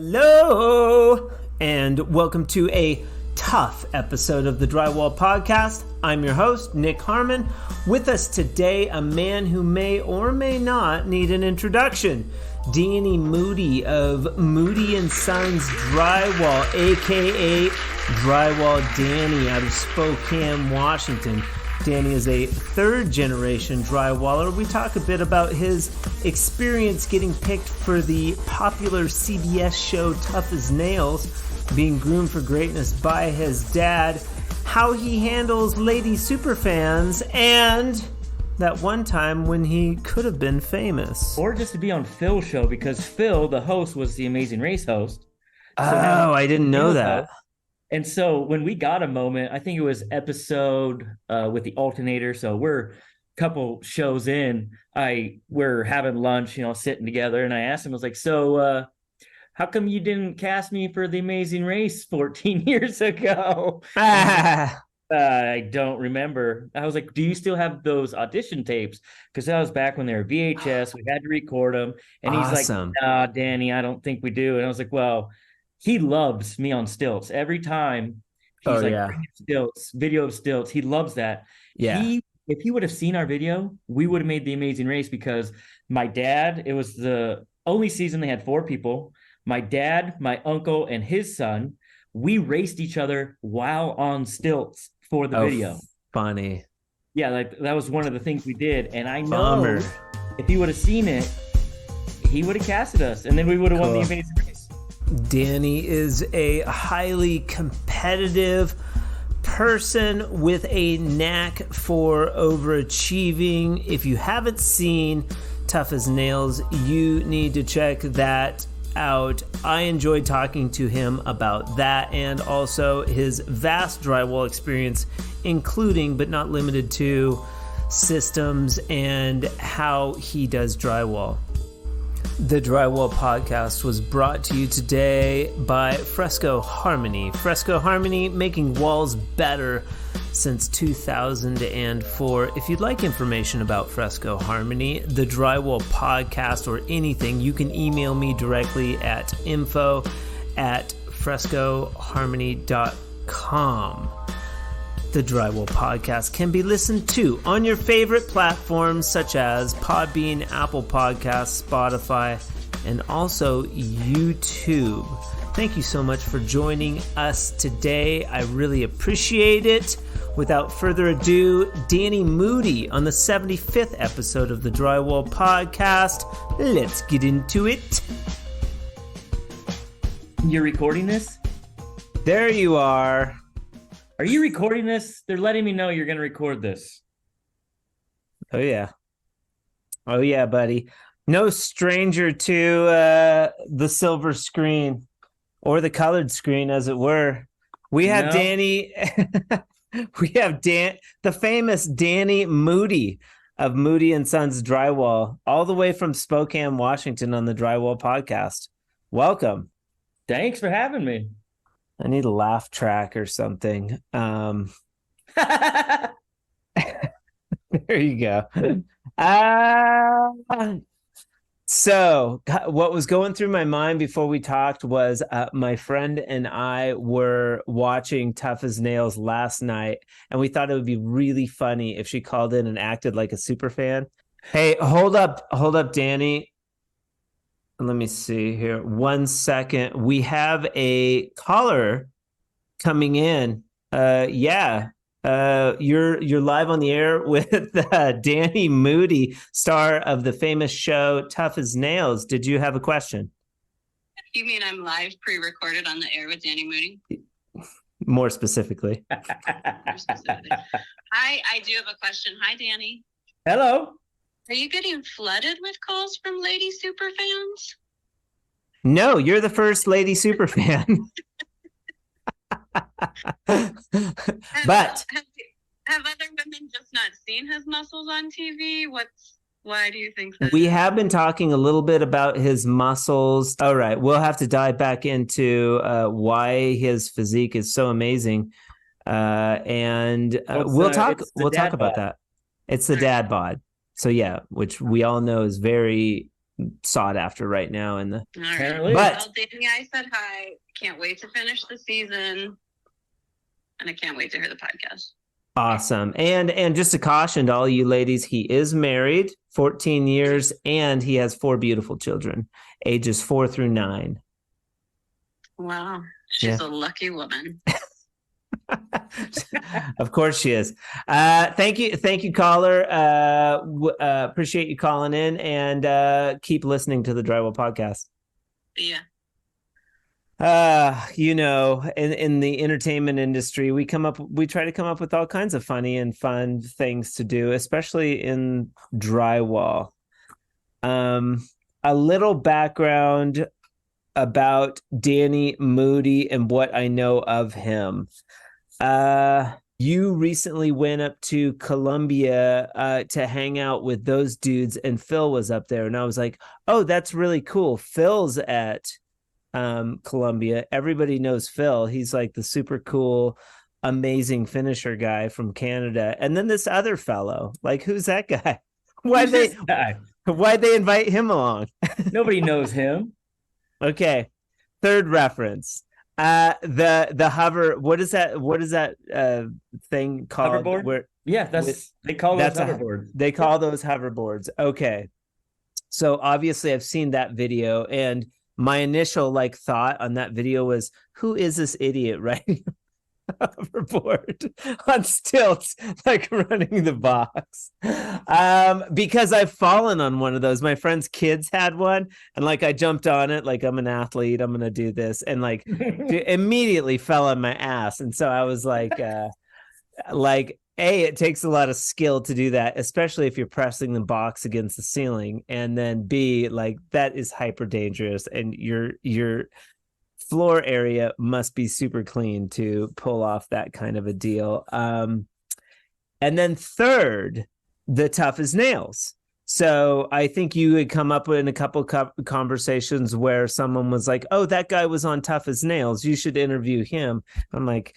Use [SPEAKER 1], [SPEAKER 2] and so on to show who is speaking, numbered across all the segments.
[SPEAKER 1] Hello, and welcome to a tough episode of the Drywall Podcast. I'm your host, Nick Harmon. With us today, a man who may or may not need an introduction. Danny Moody of Moody & Sons Drywall, a.k.a. Drywall Danny out of Spokane, Washington. Danny is a third-generation drywaller. We talk a bit about his experience getting picked for the popular CBS show Tough as Nails, being groomed for greatness by his dad, how he handles lady superfans, and that one time when he could have been famous.
[SPEAKER 2] Or just to be on Phil's show, because Phil, the host, was the Amazing Race host.
[SPEAKER 1] So I didn't know that.
[SPEAKER 2] And so when we got a moment, I think it was episode with the alternator. So we're a couple shows in. We're having lunch, sitting together. And I asked him, I was like, so how come you didn't cast me for the Amazing Race 14 years ago? I don't remember. I was like, do you still have those audition tapes? Because that was back when they were VHS. We had to record them. And he's like, nah, Danny, I don't think we do. And I was like, well, he loves me on stilts. Every time he's stilts, video of stilts, he loves that.
[SPEAKER 1] Yeah.
[SPEAKER 2] If he would have seen our video, we would have made the Amazing Race, because my dad, it was the only season they had 4 people. My dad, my uncle, and his son, we raced each other while on stilts for the video.
[SPEAKER 1] Funny.
[SPEAKER 2] Yeah, that was one of the things we did. And I know if he would have seen it, he would have casted us, and then we would have won the Amazing Race.
[SPEAKER 1] Danny is a highly competitive person with a knack for overachieving. If you haven't seen Tough as Nails, you need to check that out. I enjoyed talking to him about that and also his vast drywall experience, including but not limited to systems and how he does drywall. The Drywall Podcast was brought to you today by Fresco Harmony. Fresco Harmony, making walls better since 2004. If you'd like information about Fresco Harmony, the Drywall Podcast, or anything, you can email me directly at info@frescoharmony.com. The Drywall Podcast can be listened to on your favorite platforms such as Podbean, Apple Podcasts, Spotify, and also YouTube. Thank you so much for joining us today. I really appreciate it. Without further ado, Danny Moody on the 75th episode of the Drywall Podcast. Let's get into it.
[SPEAKER 2] You're recording this?
[SPEAKER 1] There you are.
[SPEAKER 2] Are you recording this? They're letting me know you're going to record this.
[SPEAKER 1] Oh, yeah. Oh, yeah, buddy. No stranger to the silver screen, or the colored screen, as it were. We have Danny. We have the famous Danny Moody of Moody & Sons Drywall, all the way from Spokane, Washington, on the Drywall Podcast. Welcome.
[SPEAKER 2] Thanks for having me.
[SPEAKER 1] I need a laugh track or something. There you go. So what was going through my mind before we talked was my friend and I were watching Tough as Nails last night, and we thought it would be really funny if she called in and acted like a super fan. Hey, hold up, Danny. Let me see here. 1 second. We have a caller coming in. You're live on the air with Danny Moody, star of the famous show Tough as Nails. Did you have a question?
[SPEAKER 3] You mean I'm live pre-recorded on the air with Danny Moody?
[SPEAKER 1] More specifically.
[SPEAKER 3] Hi, I do have a question. Hi, Danny.
[SPEAKER 2] Hello.
[SPEAKER 3] Are you getting flooded with calls from lady super fans?
[SPEAKER 1] No, you're the first lady super fan. But
[SPEAKER 3] have other women just not seen his muscles on TV? Why do you think that?
[SPEAKER 1] We have been talking a little bit about his muscles. All right, we'll have to dive back into why his physique is so amazing, and we'll talk about that. It's the dad bod. So yeah, which we all know is very sought after right now in the.
[SPEAKER 3] All right.
[SPEAKER 2] Apparently.
[SPEAKER 1] But
[SPEAKER 3] Well, Danny, I said hi. Can't wait to finish the season. And I can't wait to hear the podcast.
[SPEAKER 1] awesome. And just a caution to all you ladies, he is married 14 years and he has 4 beautiful children, ages 4 through 9.
[SPEAKER 3] Wow. She's a lucky woman.
[SPEAKER 1] Of course she is. Thank you, caller. Appreciate you calling in, and keep listening to the Drywall Podcast.
[SPEAKER 3] Yeah.
[SPEAKER 1] In the entertainment industry, we try to come up with all kinds of funny and fun things to do, especially in drywall. A little background about Danny Moody and what I know of him. You recently went up to Columbia to hang out with those dudes, and Phil was up there, and I was like, oh, that's really cool. Phil's at Columbia. Everybody knows Phil. He's like the super cool, amazing finisher guy from Canada. And then this other fellow, like, who's that guy? Why'd they invite him along?
[SPEAKER 2] Nobody knows him.
[SPEAKER 1] Okay. Third reference. The hover, what is that thing called?
[SPEAKER 2] Hoverboard? They call those hoverboards.
[SPEAKER 1] They call those hoverboards. Okay. So obviously I've seen that video, and my initial thought on that video was, who is this idiot riding a hoverboard on stilts, running the box? Because I've fallen on one of those. My friend's kids had one, and I jumped on it I'm an athlete, I'm gonna do this, and immediately fell on my ass. And so I was A, it takes a lot of skill to do that, especially if you're pressing the box against the ceiling. And then B, that is hyper dangerous, and your floor area must be super clean to pull off that kind of a deal. And then third, the tough as nails. So I think you had come up in a couple conversations where someone was like, oh, that guy was on Tough as Nails, you should interview him. I'm like,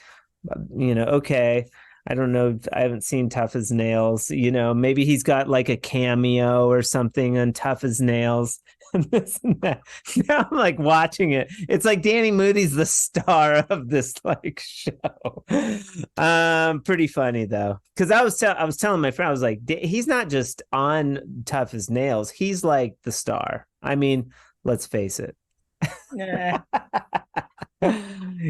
[SPEAKER 1] okay. I don't know. I haven't seen Tough as Nails. Maybe he's got a cameo or something on Tough as Nails. And this and that. Now I'm watching it. It's Danny Moody's the star of this show. Pretty funny though, because I was telling my friend, I was like, he's not just on Tough as Nails. He's the star. I mean, let's face it.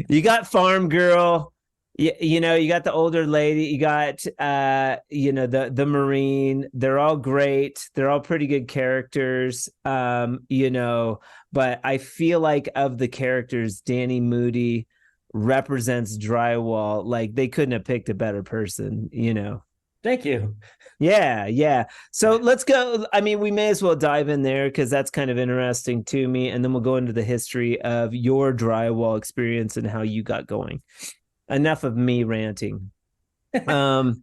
[SPEAKER 1] You got Farm Girl. You got the older lady, you got the Marine. They're all great, they're all pretty good characters, but I feel of the characters, Danny Moody represents drywall. They couldn't have picked a better person.
[SPEAKER 2] Thank you.
[SPEAKER 1] Yeah. So let's go. I mean, we may as well dive in there, because that's kind of interesting to me, and then we'll go into the history of your drywall experience and how you got going. Enough of me ranting. Tough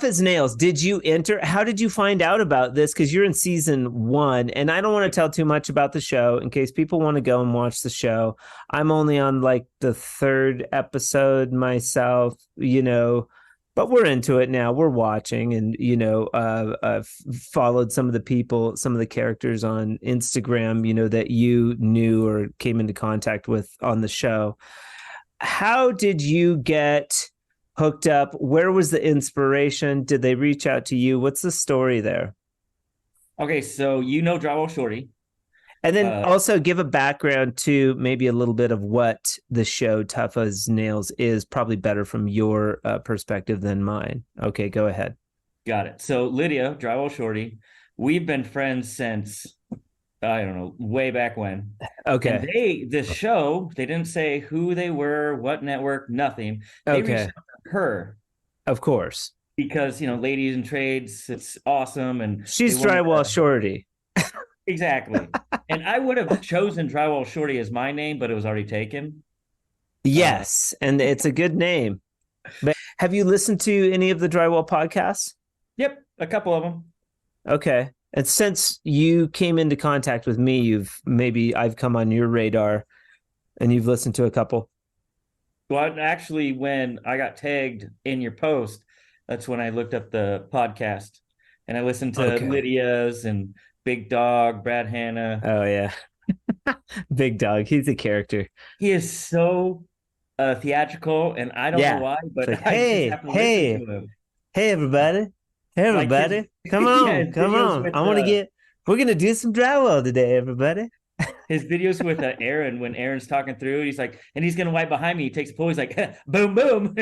[SPEAKER 1] as Nails. Did you enter? How did you find out about this? Because you're in season 1, and I don't want to tell too much about the show in case people want to go and watch the show. I'm only on the 3rd episode myself, but we're into it now. We're watching, and I've followed some of the people, some of the characters on Instagram, that you knew or came into contact with on the show. How did you get hooked up? Where was the inspiration? Did they reach out to you? What's the story there?
[SPEAKER 2] Okay, so Drywall Shorty.
[SPEAKER 1] And then also give a background to maybe a little bit of what the show Tough as Nails is, probably better from your perspective than mine. Okay, go ahead.
[SPEAKER 2] Got it. So Lydia, Drywall Shorty, we've been friends since, I don't know, way back when.
[SPEAKER 1] Okay.
[SPEAKER 2] And the show, they didn't say who they were, what network, nothing. They reached out to her.
[SPEAKER 1] Of course.
[SPEAKER 2] Because, ladies in trades, it's awesome. And
[SPEAKER 1] she's Drywall Shorty.
[SPEAKER 2] Exactly. And I would have chosen Drywall Shorty as my name, but it was already taken.
[SPEAKER 1] Yes. And it's a good name. But have you listened to any of the Drywall podcasts?
[SPEAKER 2] Yep. A couple of them. Okay.
[SPEAKER 1] And since you came into contact with me, I've come on your radar and you've listened to a couple.
[SPEAKER 2] Well, actually, when I got tagged in your post, that's when I looked up the podcast and I listened to Lydia's and Big Dog, Brad Hanna.
[SPEAKER 1] Oh yeah. Big Dog. He's a character.
[SPEAKER 2] He is so theatrical, and I don't know
[SPEAKER 1] Yeah.
[SPEAKER 2] why,
[SPEAKER 1] It's
[SPEAKER 2] but
[SPEAKER 1] like,
[SPEAKER 2] I just
[SPEAKER 1] hey,
[SPEAKER 2] have to listen
[SPEAKER 1] hey,
[SPEAKER 2] to him.
[SPEAKER 1] hey, everybody. Hey,
[SPEAKER 2] Like his,
[SPEAKER 1] everybody. Come
[SPEAKER 2] yeah,
[SPEAKER 1] on.
[SPEAKER 2] his
[SPEAKER 1] Come
[SPEAKER 2] videos
[SPEAKER 1] on.
[SPEAKER 2] with
[SPEAKER 1] We're going to do some drywall today, everybody.
[SPEAKER 2] Aaron, when Aaron's talking through, he's like, and he's gonna wipe behind me. He takes a pull. He's like, boom, boom.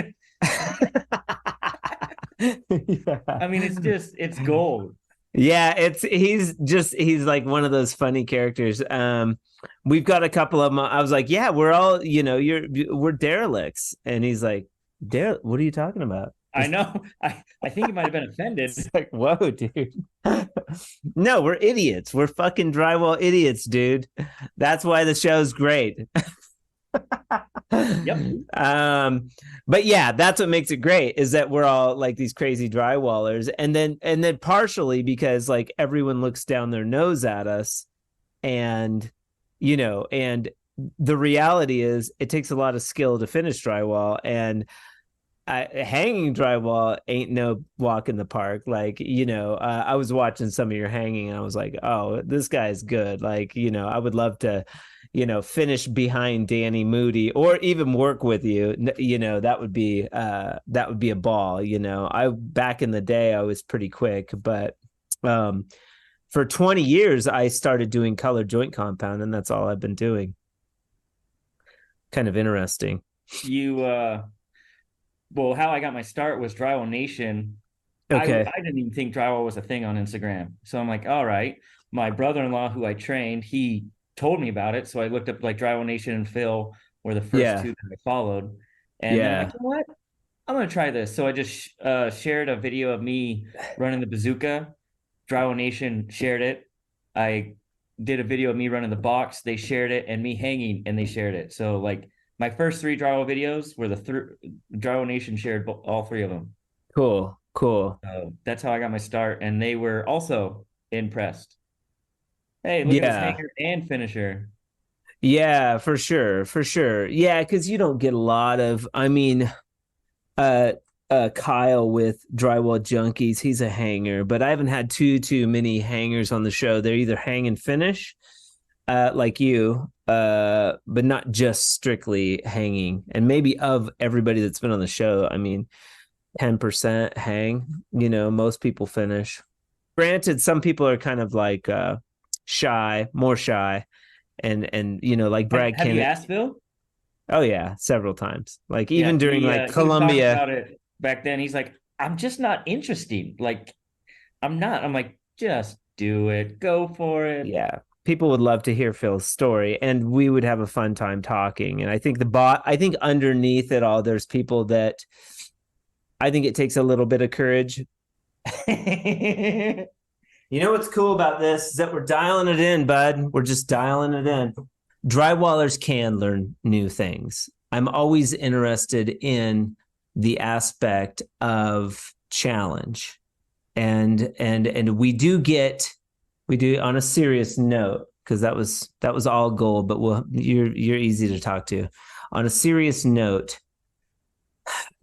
[SPEAKER 1] Yeah.
[SPEAKER 2] I mean, it's gold.
[SPEAKER 1] Yeah, he's like one of those funny characters. We've got a couple of them. I was like, yeah, we're all, we're derelicts. And he's like, what are you talking about?
[SPEAKER 2] I know. I think he might have been offended.
[SPEAKER 1] It's like, whoa, dude. No, we're idiots. We're fucking drywall idiots, dude. That's why the show's great.
[SPEAKER 2] Yep.
[SPEAKER 1] But yeah, that's what makes it great, is that we're all like these crazy drywallers, and then partially because like everyone looks down their nose at us, and and the reality is it takes a lot of skill to finish drywall, and hanging drywall ain't no walk in the park. Like, I was watching some of your hanging and I was like, oh, this guy's good. Like, I would love to, finish behind Danny Moody or even work with you. That would be a ball. Back in the day, I was pretty quick, but for 20 years, I started doing color joint compound, and that's all I've been doing. Kind of interesting.
[SPEAKER 2] Well, how I got my start was Drywall Nation.
[SPEAKER 1] Okay.
[SPEAKER 2] I didn't even think drywall was a thing on Instagram. So I'm like, all right. My brother-in-law, who I trained, he told me about it. So I looked up like Drywall Nation and Phil were the first two that I followed. And then I'm like, you know what? I'm going to try this. So I just shared a video of me running the bazooka. Drywall Nation shared it. I did a video of me running the box. They shared it, and me hanging, and they shared it. So like, my first 3 drywall videos were Drywall Nation shared all 3 of them.
[SPEAKER 1] Cool.
[SPEAKER 2] So that's how I got my start, and they were also impressed. Hey, look at this hanger and finisher.
[SPEAKER 1] Yeah, for sure. Yeah, because you don't get a lot of. I mean, Kyle with Drywall Junkies, he's a hanger, but I haven't had too many hangers on the show. They're either hang and finish, like you. But not just strictly hanging. And maybe of everybody that's been on the show, I mean, 10% hang, most people finish. Granted, some people are kind of like more shy. And like Brad
[SPEAKER 2] Have you asked Phil?
[SPEAKER 1] Oh yeah, several times. Like even during like Columbia.
[SPEAKER 2] About it back then, he's like, I'm just not interested. Like, I'm not. I'm like, just do it. Go for it.
[SPEAKER 1] Yeah. People would love to hear Phil's story, and we would have a fun time talking. And I think I think underneath it all, there's people that I think it takes a little bit of courage. What's cool about this is that we're dialing it in, bud. We're just dialing it in. Drywallers can learn new things. I'm always interested in the aspect of challenge, and we do on a serious note, because that was all gold, but you're easy to talk to. On a serious note,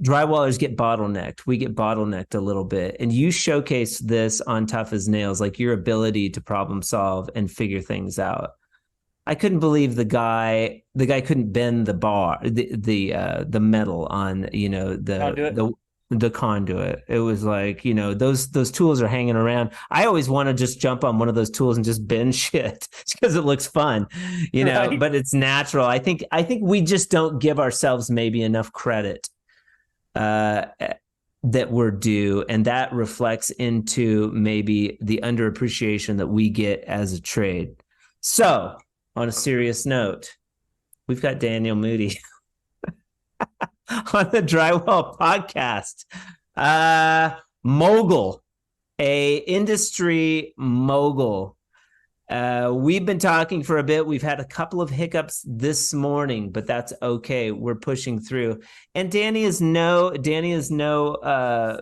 [SPEAKER 1] drywallers get bottlenecked. We get bottlenecked a little bit, and you showcase this on Tough as Nails, like your ability to problem solve and figure things out. I couldn't believe the guy couldn't bend the bar, the metal on the conduit. It was like, those tools are hanging around. I always want to just jump on one of those tools and just bend shit because it looks fun, right? But it's natural. I think we just don't give ourselves maybe enough credit that we're due, and that reflects into maybe the underappreciation that we get as a trade. So on a serious note, we've got Daniel Moody on the Drywall Podcast. Mogul, a industry mogul. We've been talking for a bit. We've had a couple of hiccups this morning, but that's okay. We're pushing through. And Danny is no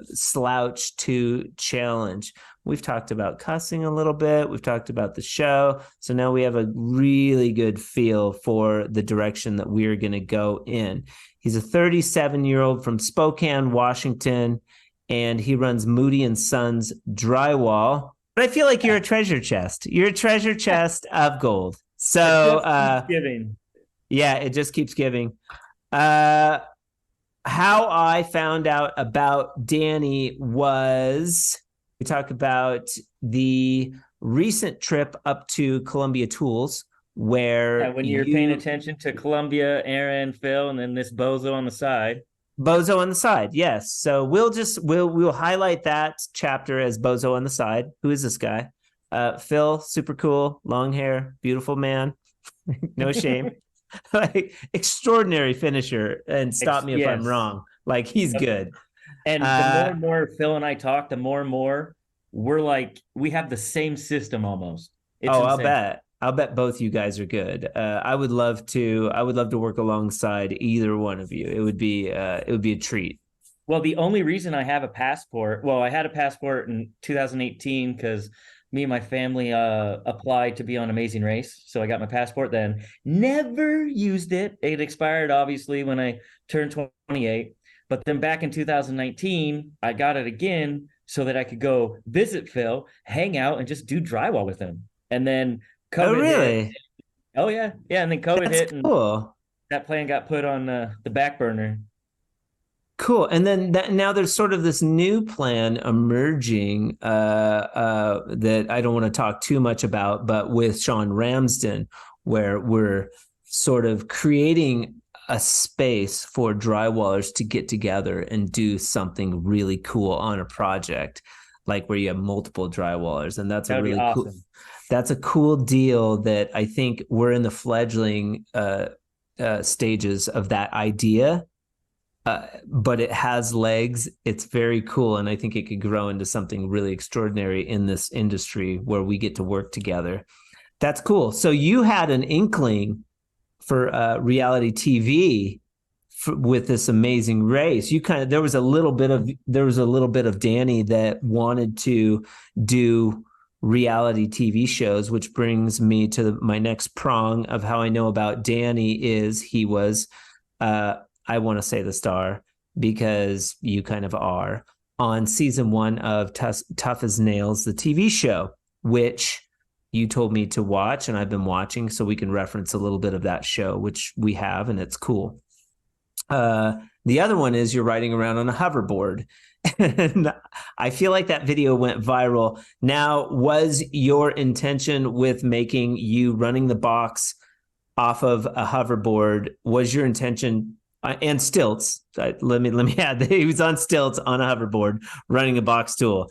[SPEAKER 1] slouch to challenge. We've talked about cussing a little bit. We've talked about the show. So now we have a really good feel for the direction that we're going to go in. He's a 37-year-old from Spokane, Washington, and he runs Moody & Sons Drywall. But I feel like you're a treasure chest. You're a treasure chest of gold. So,
[SPEAKER 2] giving.
[SPEAKER 1] Yeah, it just keeps giving. How I found out about Danny was we talk about the recent trip up to Columbia Tools, where
[SPEAKER 2] when you're paying attention to Columbia, Aaron, Phil, and then this bozo on the side.
[SPEAKER 1] Bozo on the side, yes. So we'll highlight that chapter as Bozo on the side. Who is this guy? Phil, super cool, long hair, beautiful man, no shame. Like extraordinary finisher, and stop me if I'm wrong. Like he's good.
[SPEAKER 2] And the more and more Phil and I talk, the more and more we're like we have the same system almost.
[SPEAKER 1] Insane. I'll bet both you guys are good. I would love to work alongside either one of you. It would be a treat.
[SPEAKER 2] Well, the only reason I have a passport, I had a passport in 2018 because me and my family applied to be on Amazing Race. So I got my passport then. Never used it. It expired, obviously, when I turned 28. But then back in 2019, I got it again so that I could go visit Phil, hang out, and just do drywall with him. And then COVID
[SPEAKER 1] really?
[SPEAKER 2] Hit. Oh, yeah. Yeah, and then COVID hit,
[SPEAKER 1] cool.
[SPEAKER 2] And that plan got put on the back burner.
[SPEAKER 1] Cool. And then now there's sort of this new plan emerging that I don't want to talk too much about, but with Sean Ramsden, where we're sort of creating a space for drywallers to get together and do something really cool on a project, like where you have multiple drywallers. And that's a really awesome. Cool. That's a cool deal that I think we're in the fledgling stages of that idea. But it has legs. It's very cool. And I think it could grow into something really extraordinary in this industry where we get to work together. That's cool. So you had an inkling for reality TV with this amazing race. There was a little bit of Danny that wanted to do reality TV shows, which brings me to my next prong of how I know about Danny is he was, I want to say the star because you kind of are, on season 1 of Tough as Nails, the TV show, which you told me to watch and I've been watching, so we can reference a little bit of that show, which we have, and it's cool. The other one is you're riding around on a hoverboard. And I feel like that video went viral. Now, was your intention with making you running the box off of a hoverboard, was your intention and stilts? Let me add that he was on stilts on a hoverboard running a box tool.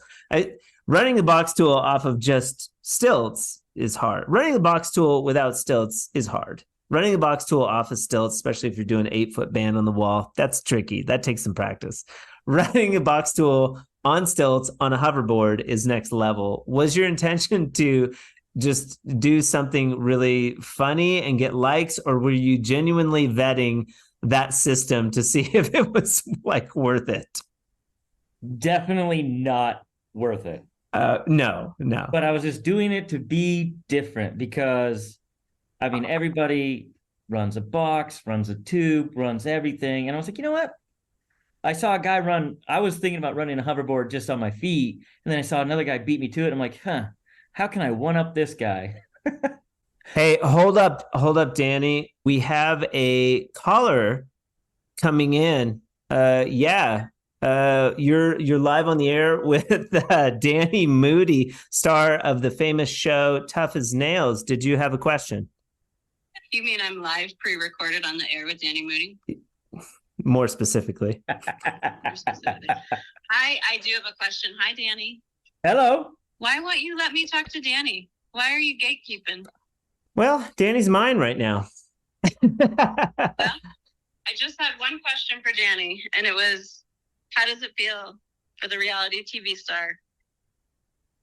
[SPEAKER 1] Running a box tool off of just stilts is hard. Running a box tool without stilts is hard. Running a box tool off of stilts, especially if you're doing an 8-foot band on the wall, that's tricky. That takes some practice. Running a box tool on stilts on a hoverboard is next level. Was your intention to just do something really funny and get likes, or were you genuinely vetting that system to see if it was like worth it?
[SPEAKER 2] Definitely not worth it.
[SPEAKER 1] No.
[SPEAKER 2] But I was just doing it to be different because, I mean, everybody runs a box, runs a tube, runs everything. And I was like, you know what? I saw a guy run. I was thinking about running a hoverboard just on my feet. And then I saw another guy beat me to it. I'm like, how can I one up this guy?
[SPEAKER 1] Hey, hold up, Danny. We have a caller coming in. You're live on the air with Danny Moody, star of the famous show Tough as Nails. Did you have a question?
[SPEAKER 3] You mean I'm live pre-recorded on the air with Danny Moody?
[SPEAKER 1] More specifically.
[SPEAKER 3] I do have a question. Hi, Danny.
[SPEAKER 2] Hello.
[SPEAKER 3] Why won't you let me talk to Danny? Why are you gatekeeping?
[SPEAKER 1] Well, Danny's mine right now.
[SPEAKER 3] Well, I just had one question for Danny, and it was, how does it feel for the reality TV star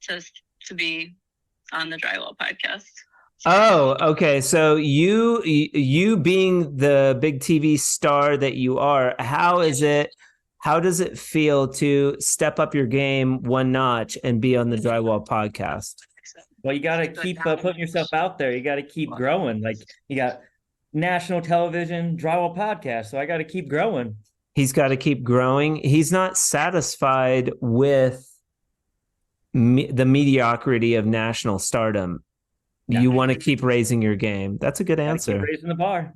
[SPEAKER 3] to be on the Drywall Podcast?
[SPEAKER 1] Oh, okay. So you being the big TV star that you are, how does it feel to step up your game one notch and be on the Drywall Podcast?
[SPEAKER 2] Well, you got to keep putting yourself out there. You got to keep growing. Like, you got national television, Drywall Podcast. So I got to keep growing. He's
[SPEAKER 1] got to keep growing. He's not satisfied with the mediocrity of national stardom.
[SPEAKER 2] Yeah.
[SPEAKER 1] You want to keep raising your game. That's a good
[SPEAKER 2] Gotta
[SPEAKER 1] answer.
[SPEAKER 2] keep raising the bar.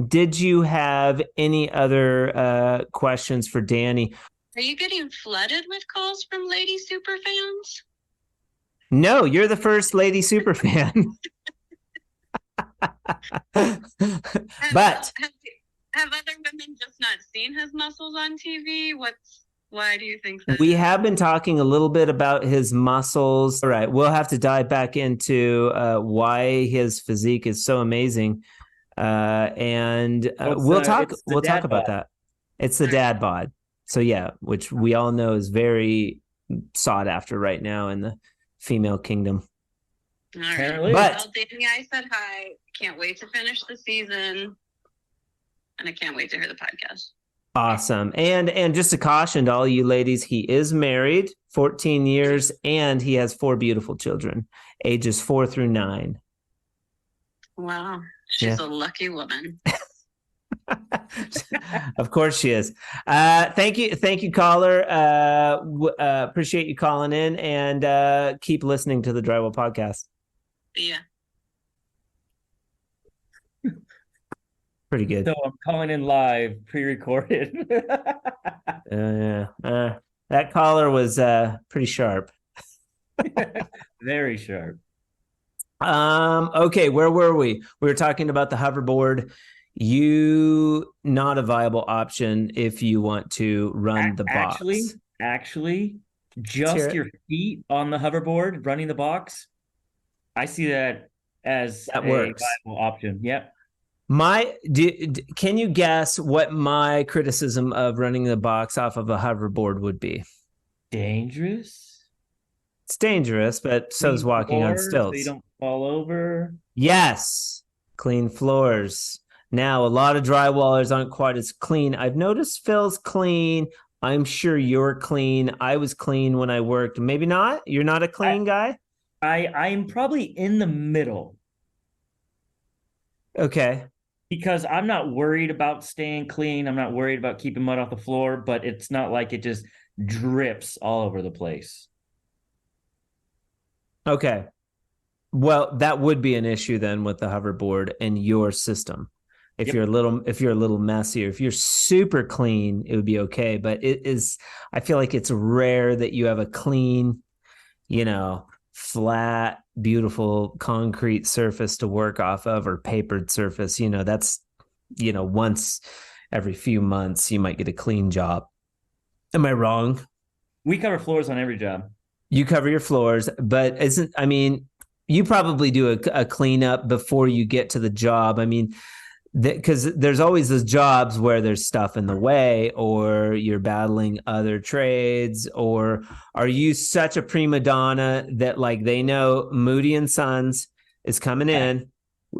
[SPEAKER 1] Did you have any other questions for Danny?
[SPEAKER 3] Are you getting flooded with calls from lady super fans?
[SPEAKER 1] No, you're the first lady super fan. But
[SPEAKER 3] have other women just not seen his muscles on TV? Why do you think that?
[SPEAKER 1] We have been talking a little bit about his muscles. All right, we'll have to dive back into why his physique is so amazing, and we'll talk about that. It's the dad bod. So yeah, which we all know is very sought after right now in the female kingdom.
[SPEAKER 3] All right.
[SPEAKER 2] Apparently.
[SPEAKER 1] But
[SPEAKER 3] Danny, I said hi. Can't wait to finish the season, and I can't wait to hear the podcast.
[SPEAKER 1] Awesome. And just a caution to all you ladies, he is married, 14 years, and he has 4 beautiful children, ages 4 through 9.
[SPEAKER 3] Wow. She's a lucky woman.
[SPEAKER 1] Of course she is. Thank you, caller. Appreciate you calling in, and keep listening to the Drywall Podcast.
[SPEAKER 3] Yeah.
[SPEAKER 1] Pretty good.
[SPEAKER 2] So I'm calling in live, pre-recorded.
[SPEAKER 1] That caller was pretty sharp.
[SPEAKER 2] Very sharp.
[SPEAKER 1] Okay, where were we? We were talking about the hoverboard. Not a viable option if you want to run the box.
[SPEAKER 2] Actually, just your feet on the hoverboard running the box. I see that as a
[SPEAKER 1] works.
[SPEAKER 2] viable option. Yep.
[SPEAKER 1] Can you guess what my criticism of running the box off of a hoverboard would be?
[SPEAKER 2] Dangerous.
[SPEAKER 1] It's dangerous, but so is walking on stilts.
[SPEAKER 2] So you don't fall over.
[SPEAKER 1] Yes, clean floors. Now, a lot of drywallers aren't quite as clean. I've noticed Phil's clean. I'm sure you're clean. I was clean when I worked. Maybe not. You're not a clean guy?
[SPEAKER 2] I'm probably in the middle.
[SPEAKER 1] Okay.
[SPEAKER 2] Because I'm not worried about staying clean. I'm not worried about keeping mud off the floor, but it's not like it just drips all over the place.
[SPEAKER 1] Okay. Well, that would be an issue then with the hoverboard and your system. If you're a little messy, or if you're super clean, it would be okay. But I feel like it's rare that you have a clean, flat, beautiful concrete surface to work off of, or papered surface. That's, once every few months you might get a clean job. Am I wrong?
[SPEAKER 2] We cover floors on every job. You
[SPEAKER 1] cover your floors, but you probably do a cleanup before you get to the job. Because there's always those jobs where there's stuff in the way, or you're battling other trades, or are you such a prima donna that they know Moody and Sons is coming in?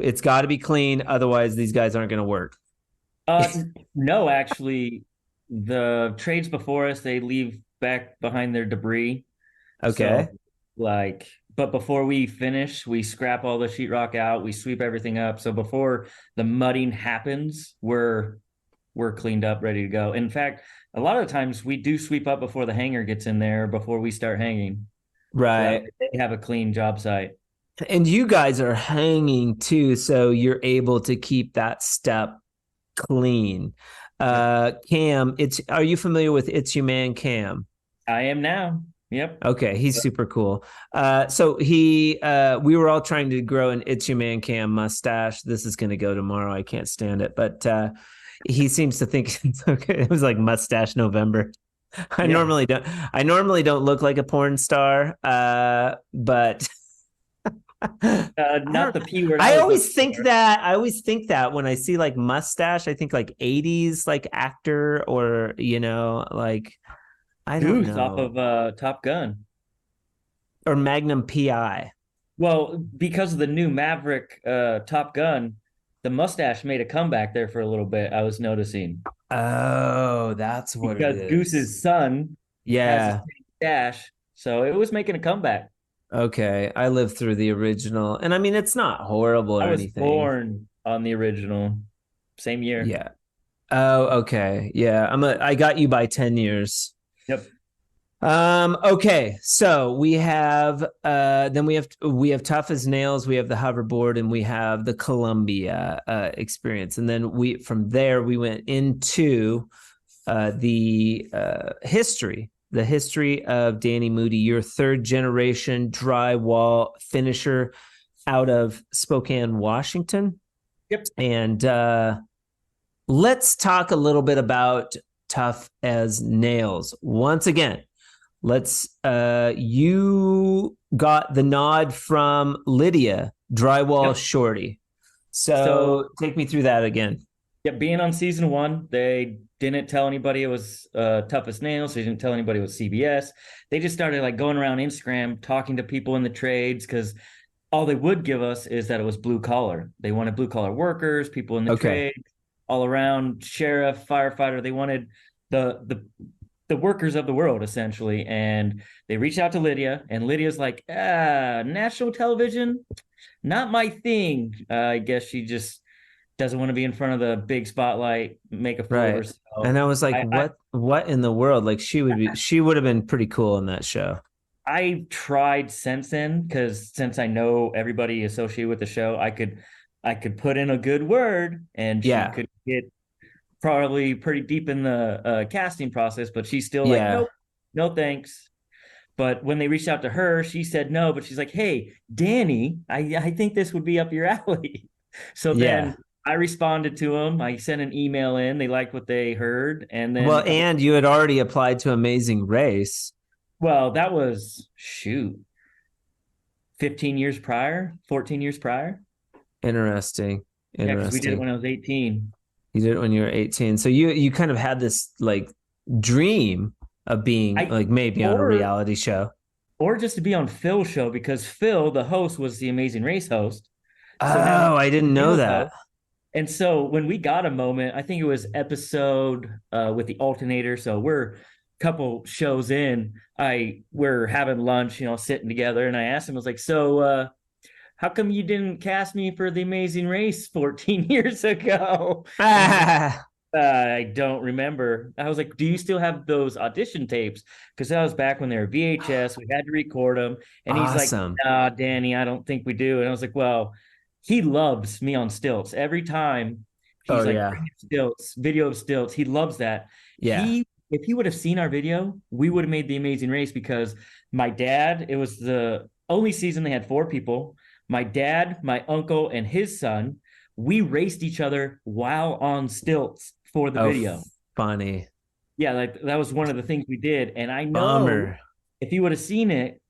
[SPEAKER 1] It's got to be clean. Otherwise these guys aren't going to work.
[SPEAKER 2] No, actually the trades before us, they leave back behind their debris.
[SPEAKER 1] Okay.
[SPEAKER 2] So, but before we finish, we scrap all the sheetrock out. We sweep everything up. So before the mudding happens, we're cleaned up, ready to go. In fact, a lot of the times we do sweep up before the hanger gets in there, before we start hanging.
[SPEAKER 1] Right.
[SPEAKER 2] So they have a clean job site.
[SPEAKER 1] And you guys are hanging too, so you're able to keep that step clean. Cam, are you familiar with It's Your Man Cam?
[SPEAKER 2] I am now. Yep.
[SPEAKER 1] Okay, he's super cool. So we were all trying to grow an It's Your Man Cam mustache. This is going to go tomorrow. I can't stand it, but he seems to think it's okay. It was like Mustache November. I normally don't look like a porn star, but
[SPEAKER 2] not the P word.
[SPEAKER 1] I always think that when I see mustache, I think 80s actor, or I don't know.
[SPEAKER 2] Off of Top Gun.
[SPEAKER 1] Or Magnum PI.
[SPEAKER 2] Well, because of the new Maverick Top Gun, the mustache made a comeback there for a little bit, I was noticing.
[SPEAKER 1] Oh, that's what it is.
[SPEAKER 2] Because Goose's son has a mustache, so it was making a comeback.
[SPEAKER 1] Okay, I lived through the original. And it's not horrible or anything.
[SPEAKER 2] I was born on the original. Same year.
[SPEAKER 1] Yeah. Oh, okay. Yeah, I got you by 10 years.
[SPEAKER 2] Yep.
[SPEAKER 1] Okay, so we have Tough as Nails, we have the hoverboard, and we have the Columbia experience. And then from there we went into the history of Danny Moody, your third generation drywall finisher out of Spokane, Washington.
[SPEAKER 2] Yep.
[SPEAKER 1] And let's talk a little bit about Tough as Nails. Once again, you got the nod from Lydia, Drywall Shorty. So take me through that again.
[SPEAKER 2] Yeah, being on season 1, they didn't tell anybody it was Tough as Nails. They didn't tell anybody it was CBS. They just started like going around Instagram, talking to people in the trades, because all they would give us is that it was blue collar. They wanted blue collar workers, people in the trade, all around, sheriff, firefighter. They wanted the workers of the world, essentially. And they reached out to Lydia, and Lydia's like, national television, not my thing. I guess she just doesn't want to be in front of the big spotlight, make a fool of herself.
[SPEAKER 1] And I was like, what in the world? Like she would have been pretty cool in that show.
[SPEAKER 2] I tried since then, because since I know everybody associated with the show, I could put in a good word, and she could get probably pretty deep in the casting process, but she's still like, nope, no thanks. But when they reached out to her, she said no, but she's like, hey, Danny, I think this would be up your alley. So then I responded to them. I sent an email in. They liked what they heard. And then,
[SPEAKER 1] and you had already applied to Amazing Race.
[SPEAKER 2] Well, that was 15 years prior, 14 years prior.
[SPEAKER 1] Interesting.
[SPEAKER 2] Yeah, because we did it when I was 18.
[SPEAKER 1] You did it when you were 18. So you kind of had this like dream of being maybe on a reality show.
[SPEAKER 2] Or just to be on Phil's show, because Phil, the host, was the Amazing Race host.
[SPEAKER 1] I didn't know that.
[SPEAKER 2] And so when we got a moment, I think it was episode with the alternator. So we're a couple shows in. We're having lunch, sitting together. And I asked him, I was like, so how come you didn't cast me for the Amazing Race 14 years ago? I don't remember. I was like, do you still have those audition tapes? Because that was back when they were VHS. We had to record them. And he's like, nah, Danny, I don't think we do. And I was like, well, he loves me on stilts. Every time he's stilts, video of stilts. He loves that. Yeah. If he would have seen our video, we would have made the Amazing Race, because my dad, it was the only season they had 4 people. My dad, my uncle, and his son, we raced each other while on stilts for the video.
[SPEAKER 1] Funny.
[SPEAKER 2] Yeah, like that was one of the things we did. And I know if he would have seen it,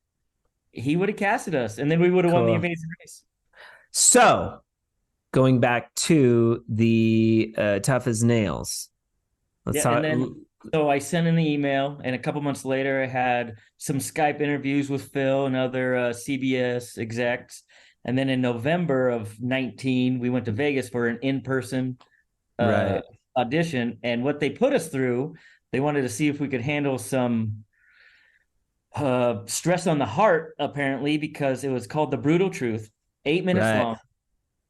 [SPEAKER 2] he would have casted us, and then we would have won the Amazing Race.
[SPEAKER 1] So, going back to the Tough as Nails. Let's talk.
[SPEAKER 2] So I sent in the email, and a couple months later, I had some Skype interviews with Phil and other CBS execs. And then in November of 19, we went to Vegas for an in-person audition. And what they put us through, they wanted to see if we could handle some stress on the heart, apparently, because it was called The Brutal Truth, 8 minutes long.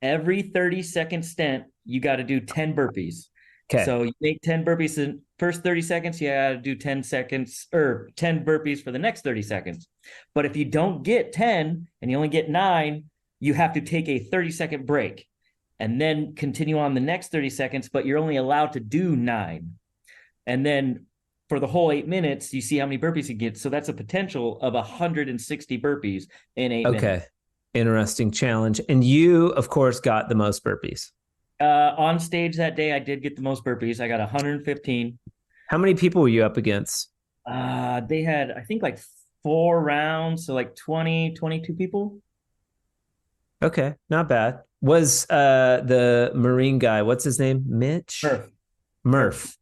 [SPEAKER 2] Every 30-second stint, you got to do 10 burpees. Okay. So you make 10 burpees in the first 30 seconds, you got to do 10 seconds or 10 burpees for the next 30 seconds. But if you don't get 10 and you only get 9, you have to take a 30-second break and then continue on the next 30 seconds, but you're only allowed to do 9. And then for the whole 8 minutes, you see how many burpees you get. So that's a potential of 160 burpees in 8 minutes. Okay.
[SPEAKER 1] Interesting challenge. And you, of course, got the most burpees.
[SPEAKER 2] On stage that day, I did get the most burpees. I got 115.
[SPEAKER 1] How many people were you up against?
[SPEAKER 2] They had, I think, like 4 rounds. So like 20, 22 people.
[SPEAKER 1] Okay. Not bad. Was the Marine guy, what's his name? Mitch? Murph.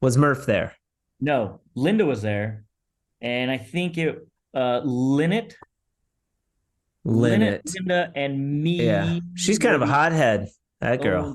[SPEAKER 1] Was Murph there?
[SPEAKER 2] No. Linda was there. And I think Lynette, Linda, and me.
[SPEAKER 1] Yeah. She's kind of a hothead. That girl.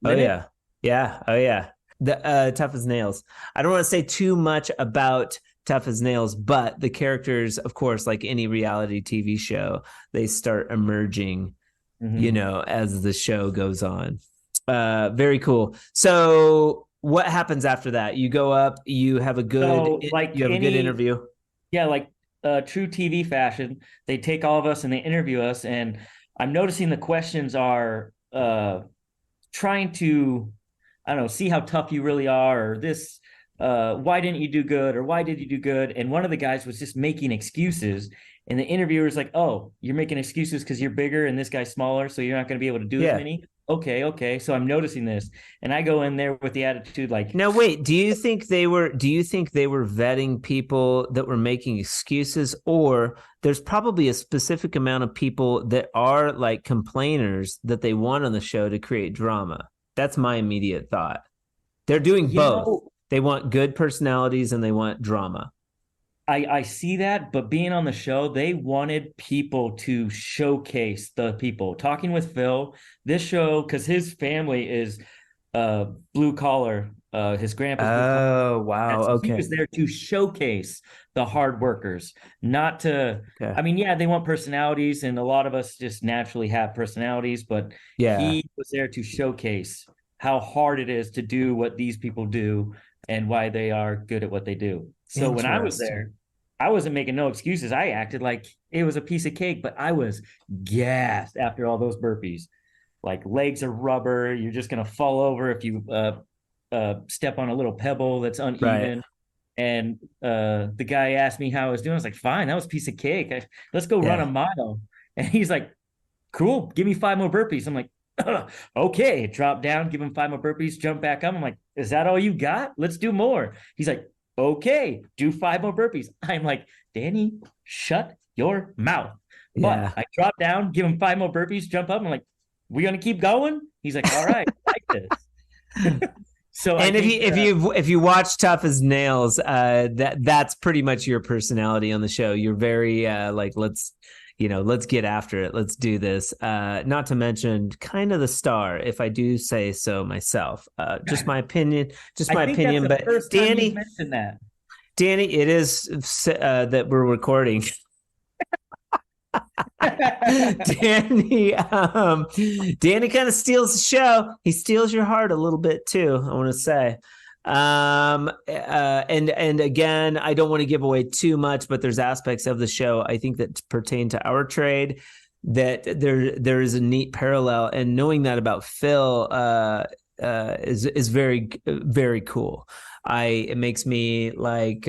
[SPEAKER 1] Oh, yeah. Yeah. Oh, yeah. The Tough as Nails. I don't want to say too much about Tough as Nails, but the characters, of course, like any reality TV show, they start emerging, as the show goes on. Very cool. So what happens after that? You go up, you have a good, good interview.
[SPEAKER 2] Yeah, like true TV fashion, they take all of us and they interview us, and I'm noticing the questions are trying to, I don't know, see how tough you really are, or this, why didn't you do good, or why did you do good? And one of the guys was just making excuses, and the interviewer's like, "Oh, you're making excuses because you're bigger and this guy's smaller, so you're not going to be able to do as
[SPEAKER 1] Yeah.
[SPEAKER 2] many." Okay, okay. So I'm noticing this, and I go in there with the attitude like,
[SPEAKER 1] Now, wait, do you think they were vetting people that were making excuses, or there's probably a specific amount of people that are like complainers that they want on the show to create drama? That's my immediate thought. They're doing
[SPEAKER 2] you
[SPEAKER 1] both.
[SPEAKER 2] know,
[SPEAKER 1] They want good personalities and they want drama.
[SPEAKER 2] I see that, but being on the show, they wanted people to showcase the people. Talking with Phil, this show, because his family is blue collar, his grandpa's blue collar.
[SPEAKER 1] Oh, wow.
[SPEAKER 2] And so he
[SPEAKER 1] Okay.
[SPEAKER 2] was there to showcase the hard workers, not to,
[SPEAKER 1] Okay.
[SPEAKER 2] I mean, yeah, they want personalities, and a lot of us just naturally have personalities, but
[SPEAKER 1] Yeah.
[SPEAKER 2] he was there to showcase how hard it is to do what these people do and why they are good at what they do. So when I was
[SPEAKER 1] Interesting.
[SPEAKER 2] there, I wasn't making no excuses. I acted like it was a piece of cake, but I was gassed after all those burpees. Like legs are rubber. You're just going to fall over if you step on a little pebble that's
[SPEAKER 1] Right.
[SPEAKER 2] uneven. And the guy asked me how I was doing. I was like, fine, that was a piece of cake. Let's go run a
[SPEAKER 1] Yeah.
[SPEAKER 2] mile. And he's like, cool, give me 5 more burpees. I'm like, okay, drop down, give him 5 more burpees, jump back up. I'm like, is that all you got? Let's do more. He's like, okay, do 5 more burpees. I'm like, Danny, shut your mouth. But
[SPEAKER 1] Yeah.
[SPEAKER 2] I drop down, give him 5 more burpees, jump up. I'm like, we gonna keep going? He's like, all right, I like this. So I
[SPEAKER 1] And if
[SPEAKER 2] think
[SPEAKER 1] you if you watch Tough as Nails, that's pretty much your personality on the show. You're very like let's get after it. Let's do this. Not to mention kind of the star, if I do say so myself. Just my opinion. Just
[SPEAKER 2] I
[SPEAKER 1] my
[SPEAKER 2] think that's
[SPEAKER 1] opinion.
[SPEAKER 2] the
[SPEAKER 1] But
[SPEAKER 2] first time you mentioned that.
[SPEAKER 1] Danny, it is that we're recording. Danny, Danny kind of steals the show. He steals your heart a little bit too, I want to say. And again, I don't want to give away too much, but there's aspects of the show I think that pertain to our trade that there is a neat parallel, and knowing that about Phil is very very cool. It makes me like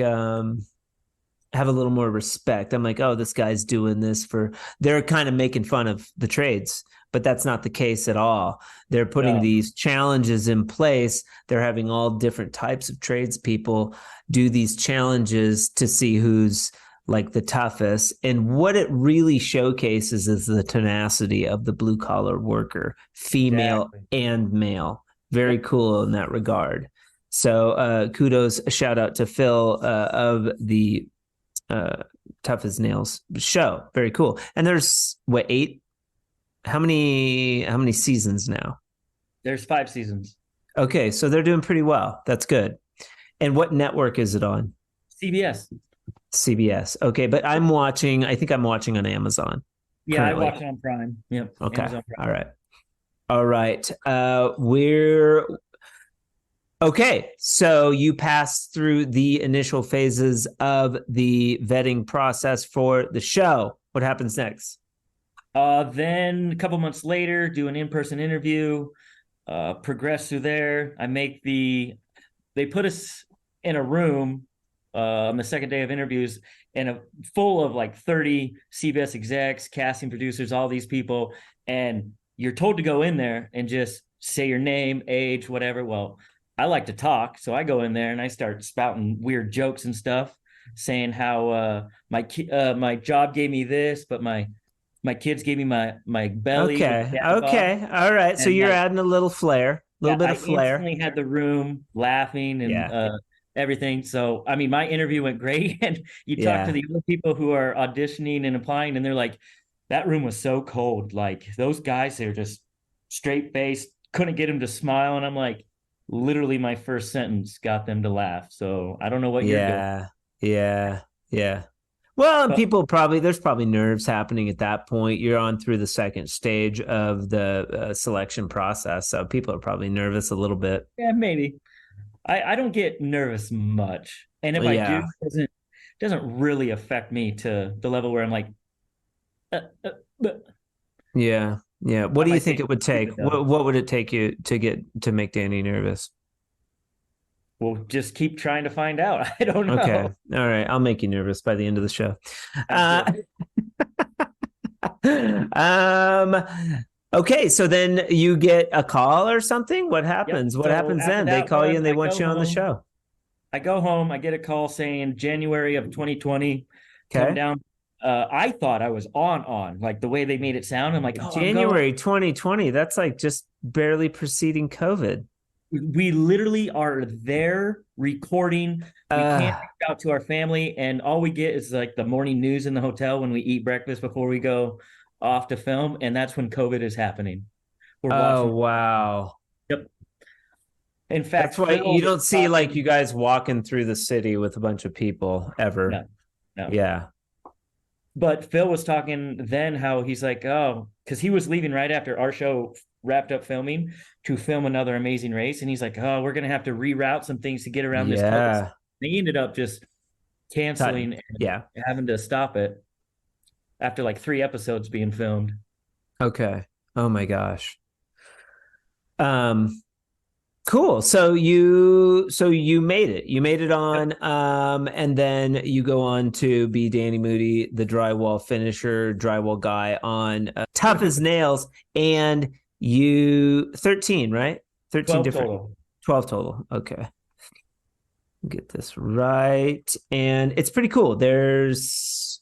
[SPEAKER 1] have a little more respect. I'm like, oh, this guy's doing this for, they're kind of making fun of the trades, but that's not the case at all. They're putting
[SPEAKER 2] No.
[SPEAKER 1] these challenges in place. They're having all different types of tradespeople do these challenges to see who's like the toughest. And what it really showcases is the tenacity of the blue collar worker, female
[SPEAKER 2] Exactly.
[SPEAKER 1] and male. Very cool in that regard. So kudos, a shout out to Phil of the Tough as Nails show. Very cool. And there's what, 8? How many seasons now?
[SPEAKER 2] There's 5 seasons.
[SPEAKER 1] Okay, so they're doing pretty well. That's good. And what network is it on?
[SPEAKER 2] CBS.
[SPEAKER 1] CBS. Okay, but I think I'm watching on Amazon.
[SPEAKER 2] Yeah,
[SPEAKER 1] currently.
[SPEAKER 2] I watch it on Prime. Yep.
[SPEAKER 1] Okay.
[SPEAKER 2] Amazon Prime.
[SPEAKER 1] All right. All right. We're okay. So you passed through the initial phases of the vetting process for the show. What happens next?
[SPEAKER 2] Then a couple months later, do an in-person interview, progress through there. They put us in a room on the second day of interviews and full of like 30 CBS execs, casting producers, all these people. And you're told to go in there and just say your name, age, whatever. Well, I like to talk. So I go in there and I start spouting weird jokes and stuff, saying how my job gave me this, but my kids gave me my belly.
[SPEAKER 1] Okay. Okay. All right. So
[SPEAKER 2] And
[SPEAKER 1] you're
[SPEAKER 2] like,
[SPEAKER 1] adding a little flair, a little bit
[SPEAKER 2] I
[SPEAKER 1] of flair.
[SPEAKER 2] instantly had the room laughing and
[SPEAKER 1] Yeah.
[SPEAKER 2] everything. So, I mean, my interview went great. And you talk to
[SPEAKER 1] Yeah.
[SPEAKER 2] the other people who are auditioning and applying, and they're like, that room was so cold. Like those guys, they're just straight faced, couldn't get them to smile. And I'm like, literally, my first sentence got them to laugh. So I don't know what you're doing.
[SPEAKER 1] Yeah. Yeah. Yeah. Well, and
[SPEAKER 2] But
[SPEAKER 1] there's probably nerves happening at that point. You're on through the second stage of the selection process. So people are probably nervous a little bit.
[SPEAKER 2] yeah, maybe. I don't get nervous much. And if I do,
[SPEAKER 1] Yeah.
[SPEAKER 2] it doesn't doesn't really affect me to the level where I'm like, but
[SPEAKER 1] Yeah. Yeah. What
[SPEAKER 2] that
[SPEAKER 1] do you
[SPEAKER 2] might
[SPEAKER 1] think
[SPEAKER 2] take
[SPEAKER 1] it would take?
[SPEAKER 2] stupid, though.
[SPEAKER 1] What would it take you to make Danny nervous?
[SPEAKER 2] We'll just keep trying to find out. I don't
[SPEAKER 1] Okay.
[SPEAKER 2] know.
[SPEAKER 1] All right. I'll make you nervous by the end of the show.
[SPEAKER 2] That's it.
[SPEAKER 1] Um, okay, so then you get a call or something? What
[SPEAKER 2] Yep.
[SPEAKER 1] happens? What
[SPEAKER 2] So
[SPEAKER 1] happens
[SPEAKER 2] after
[SPEAKER 1] then? They
[SPEAKER 2] that
[SPEAKER 1] call you
[SPEAKER 2] one,
[SPEAKER 1] and they want you on the show.
[SPEAKER 2] I go home, I get a call saying January of 2020, come
[SPEAKER 1] Okay.
[SPEAKER 2] down. I thought I was on, like the way they made it sound. I'm like, oh, I'm going.
[SPEAKER 1] January 2020. That's like just barely preceding COVID.
[SPEAKER 2] We literally are there recording. We can't reach out to our family, and all we get is like the morning news in the hotel when we eat breakfast before we go off to film, and that's when COVID is happening. We're watching.
[SPEAKER 1] Wow.
[SPEAKER 2] Yep. In fact,
[SPEAKER 1] That's why
[SPEAKER 2] Phil
[SPEAKER 1] you don't
[SPEAKER 2] was
[SPEAKER 1] see like
[SPEAKER 2] talking-
[SPEAKER 1] you guys walking through the city with a bunch of people ever.
[SPEAKER 2] No.
[SPEAKER 1] Yeah.
[SPEAKER 2] But Phil was talking then how he's like, oh, because he was leaving right after our show wrapped up filming to film another Amazing Race. And he's like, oh, we're going to have to reroute some things to get around this.
[SPEAKER 1] Yeah.
[SPEAKER 2] They ended up just canceling and
[SPEAKER 1] Yeah.
[SPEAKER 2] having to stop it after like 3 episodes being filmed.
[SPEAKER 1] Okay. Oh my gosh. Cool. So you made it. You made it on and then you go on to be Danny Moody, the drywall finisher, drywall guy on Tough as Nails, and you 13, right? 13
[SPEAKER 2] 12
[SPEAKER 1] different
[SPEAKER 2] total.
[SPEAKER 1] 12 total. Okay. Get this right. And it's pretty cool. There's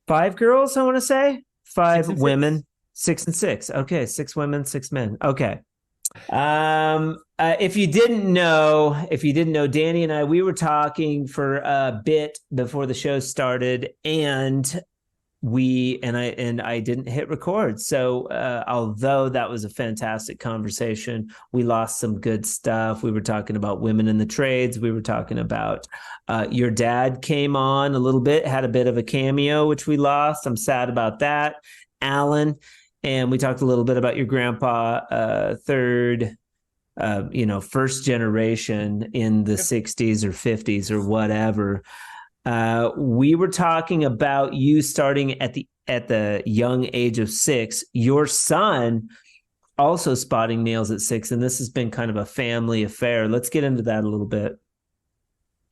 [SPEAKER 1] 5 girls, I want to say. 5 women, 6 and 6. Okay, 6 women, 6 men. Okay. If you didn't know, Danny and I, we were talking for a bit before the show started, and I didn't hit record. So, although that was a fantastic conversation, we lost some good stuff. We were talking about women in the trades. We were talking about, your dad came on a little bit, had a bit of a cameo, which we lost. I'm sad about that. Alan. And we talked a little bit about your grandpa, first generation in the 60s or 50s or whatever. We were talking about you starting at the young age of 6, your son also spotting nails at 6. And this has been kind of a family affair. Let's get into that a little bit.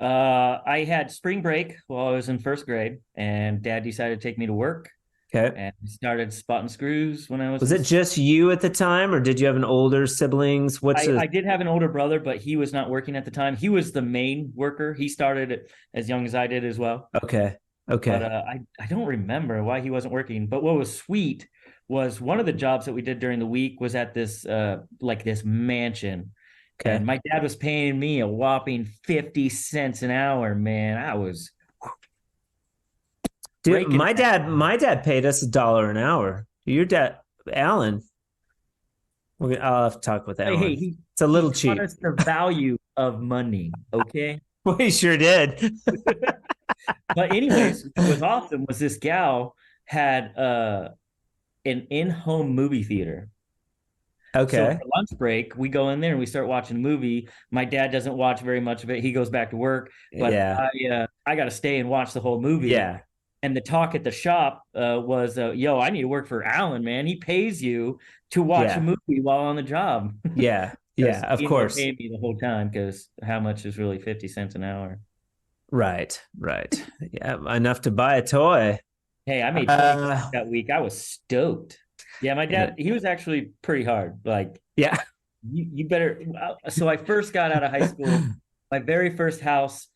[SPEAKER 2] I had spring break while I was in 1st grade, and Dad decided to take me to work.
[SPEAKER 1] Okay.
[SPEAKER 2] And started spotting screws when I was.
[SPEAKER 1] Was it just you at the time, or did you have an older siblings?
[SPEAKER 2] I did have an older brother, but he was not working at the time. He was the main worker. He started as young as I did as well.
[SPEAKER 1] Okay. But
[SPEAKER 2] I don't remember why he wasn't working. But what was sweet was one of the jobs that we did during the week was at this this mansion. Okay. And my dad was paying me a whopping 50 cents an hour, man. I was.
[SPEAKER 1] Dude, my dad paid us $1 an hour. Your dad, Alan. I'll have to talk with Alan.
[SPEAKER 2] Hey,
[SPEAKER 1] it's a little cheap.
[SPEAKER 2] Taught us the value of money. Okay.
[SPEAKER 1] Well, he sure did.
[SPEAKER 2] But anyways, what was awesome was this gal had an in-home movie theater.
[SPEAKER 1] Okay.
[SPEAKER 2] So for lunch break, we go in there and we start watching a movie. My dad doesn't watch very much of it. He goes back to work. But I got to stay and watch the whole movie.
[SPEAKER 1] Yeah.
[SPEAKER 2] And the talk at the shop was, yo, I need to work for Alan, man. He pays you to watch a movie while on the job.
[SPEAKER 1] Yeah. Yeah, of course.
[SPEAKER 2] He paid me the whole time because how much is really 50 cents an hour?
[SPEAKER 1] Right. Yeah, enough to buy a toy.
[SPEAKER 2] Hey, I made 20 that week. I was stoked. Yeah, my dad, he was actually pretty hard. Like,
[SPEAKER 1] yeah,
[SPEAKER 2] you better. So I first got out of high school, my very first house,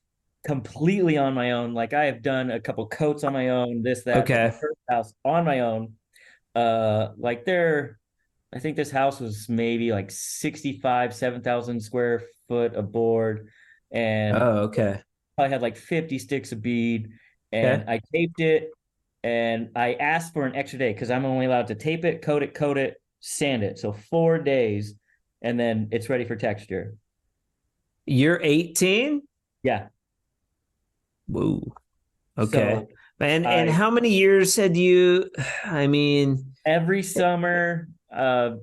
[SPEAKER 2] completely on my own. Like I have done a couple coats on my own, this, that.
[SPEAKER 1] Okay.
[SPEAKER 2] My first house on my own. I think this house was maybe like 7,000 square foot of board. And I had like 50 sticks of bead, and I taped it, and I asked for an extra day because I'm only allowed to tape it, coat it, sand it. So 4 days, and then it's ready for texture.
[SPEAKER 1] You're 18?
[SPEAKER 2] Yeah.
[SPEAKER 1] Whoa. Okay. So, and how many years had you,
[SPEAKER 2] every summer, I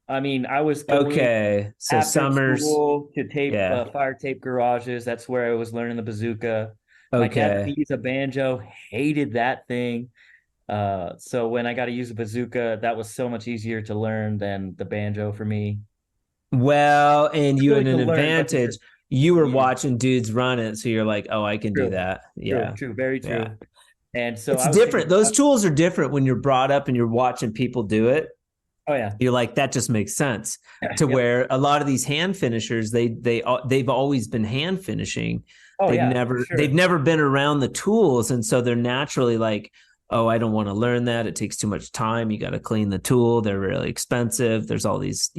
[SPEAKER 2] was going
[SPEAKER 1] so summers
[SPEAKER 2] to tape fire tape garages. That's where I was learning the bazooka. My dad let
[SPEAKER 1] Okay.
[SPEAKER 2] me use a banjo, hated that thing. So when I got to use a bazooka, that was so much easier to learn than the banjo for me.
[SPEAKER 1] Well, and you
[SPEAKER 2] Really
[SPEAKER 1] had
[SPEAKER 2] to
[SPEAKER 1] an
[SPEAKER 2] learn, but
[SPEAKER 1] advantage. You were
[SPEAKER 2] yeah,
[SPEAKER 1] watching dudes run it, so you're like, oh, I can do
[SPEAKER 2] true,
[SPEAKER 1] that.
[SPEAKER 2] true,
[SPEAKER 1] Yeah.
[SPEAKER 2] true, very
[SPEAKER 1] Yeah.
[SPEAKER 2] true. And so
[SPEAKER 1] It's
[SPEAKER 2] I was thinking,
[SPEAKER 1] different. Those tools are different when you're brought up and you're watching people do it.
[SPEAKER 2] oh yeah,
[SPEAKER 1] You're like, that just makes sense. To
[SPEAKER 2] yep,
[SPEAKER 1] where a lot of these hand finishers, they've always been hand finishing.
[SPEAKER 2] oh
[SPEAKER 1] They've
[SPEAKER 2] yeah, for
[SPEAKER 1] never they've
[SPEAKER 2] sure.
[SPEAKER 1] never been around the tools, and so they're naturally like, oh, I don't want to learn that. It takes too much time. You got to clean the tool. They're really expensive. There's all these,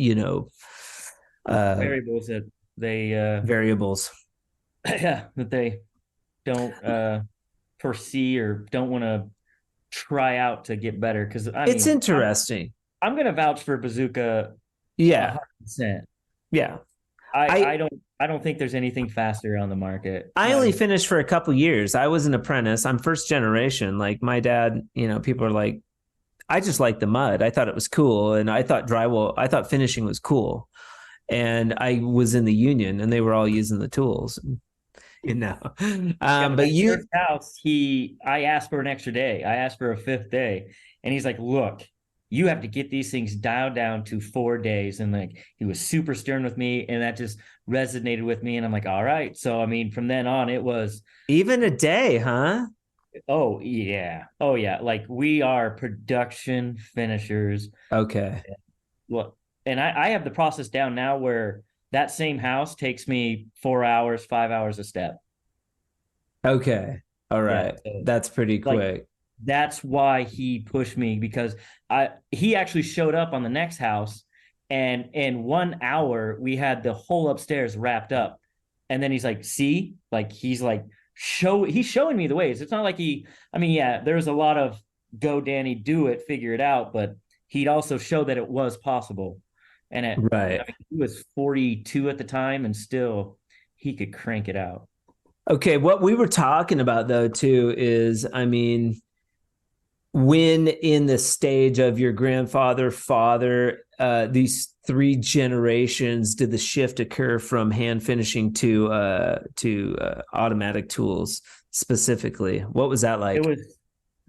[SPEAKER 2] Variables that they
[SPEAKER 1] variables.
[SPEAKER 2] yeah, that they don't foresee or don't want to try out to get better. Because I
[SPEAKER 1] It's
[SPEAKER 2] mean,
[SPEAKER 1] interesting.
[SPEAKER 2] I'm gonna vouch for bazooka
[SPEAKER 1] Yeah,
[SPEAKER 2] 100%.
[SPEAKER 1] yeah.
[SPEAKER 2] I
[SPEAKER 1] I
[SPEAKER 2] I don't I don't think there's anything faster on the market.
[SPEAKER 1] I
[SPEAKER 2] Not
[SPEAKER 1] only
[SPEAKER 2] even,
[SPEAKER 1] finished for a couple years. I was an apprentice. I'm first generation. Like my dad, people are like, I just like the mud. I thought it was cool, and I thought finishing was cool. And I was in the union, and they were all using the tools. You know,
[SPEAKER 2] yeah, but
[SPEAKER 1] but
[SPEAKER 2] my
[SPEAKER 1] you,
[SPEAKER 2] first house, I asked for an extra day. I asked for a fifth day, and he's like, "Look, you have to get these things dialed down to 4 days." And like he was super stern with me, and that just resonated with me. And I'm like, "All right." So I mean, from then on, it was,
[SPEAKER 1] even a day, huh?
[SPEAKER 2] oh yeah, oh yeah. Like we are production finishers.
[SPEAKER 1] Okay,
[SPEAKER 2] Well, and I have the process down now where that same house takes me 4 hours, 5 hours a step.
[SPEAKER 1] okay, all
[SPEAKER 2] Yeah.
[SPEAKER 1] right.
[SPEAKER 2] So
[SPEAKER 1] That's pretty
[SPEAKER 2] like
[SPEAKER 1] quick.
[SPEAKER 2] that's why he pushed me because he actually showed up on the next house and in 1 hour we had the whole upstairs wrapped up. And then he's like, see, like he's showing me the ways. It's not like I mean, yeah, there's a lot of go Danny, do it, figure it out, but he'd also show that it was possible. And
[SPEAKER 1] Right.
[SPEAKER 2] I mean, he was 42 at the time and still he could crank it out.
[SPEAKER 1] Okay. What we were talking about though too is, I mean, when in the stage of your grandfather, father, these three generations, did the shift occur from hand finishing to automatic tools specifically? What was that like?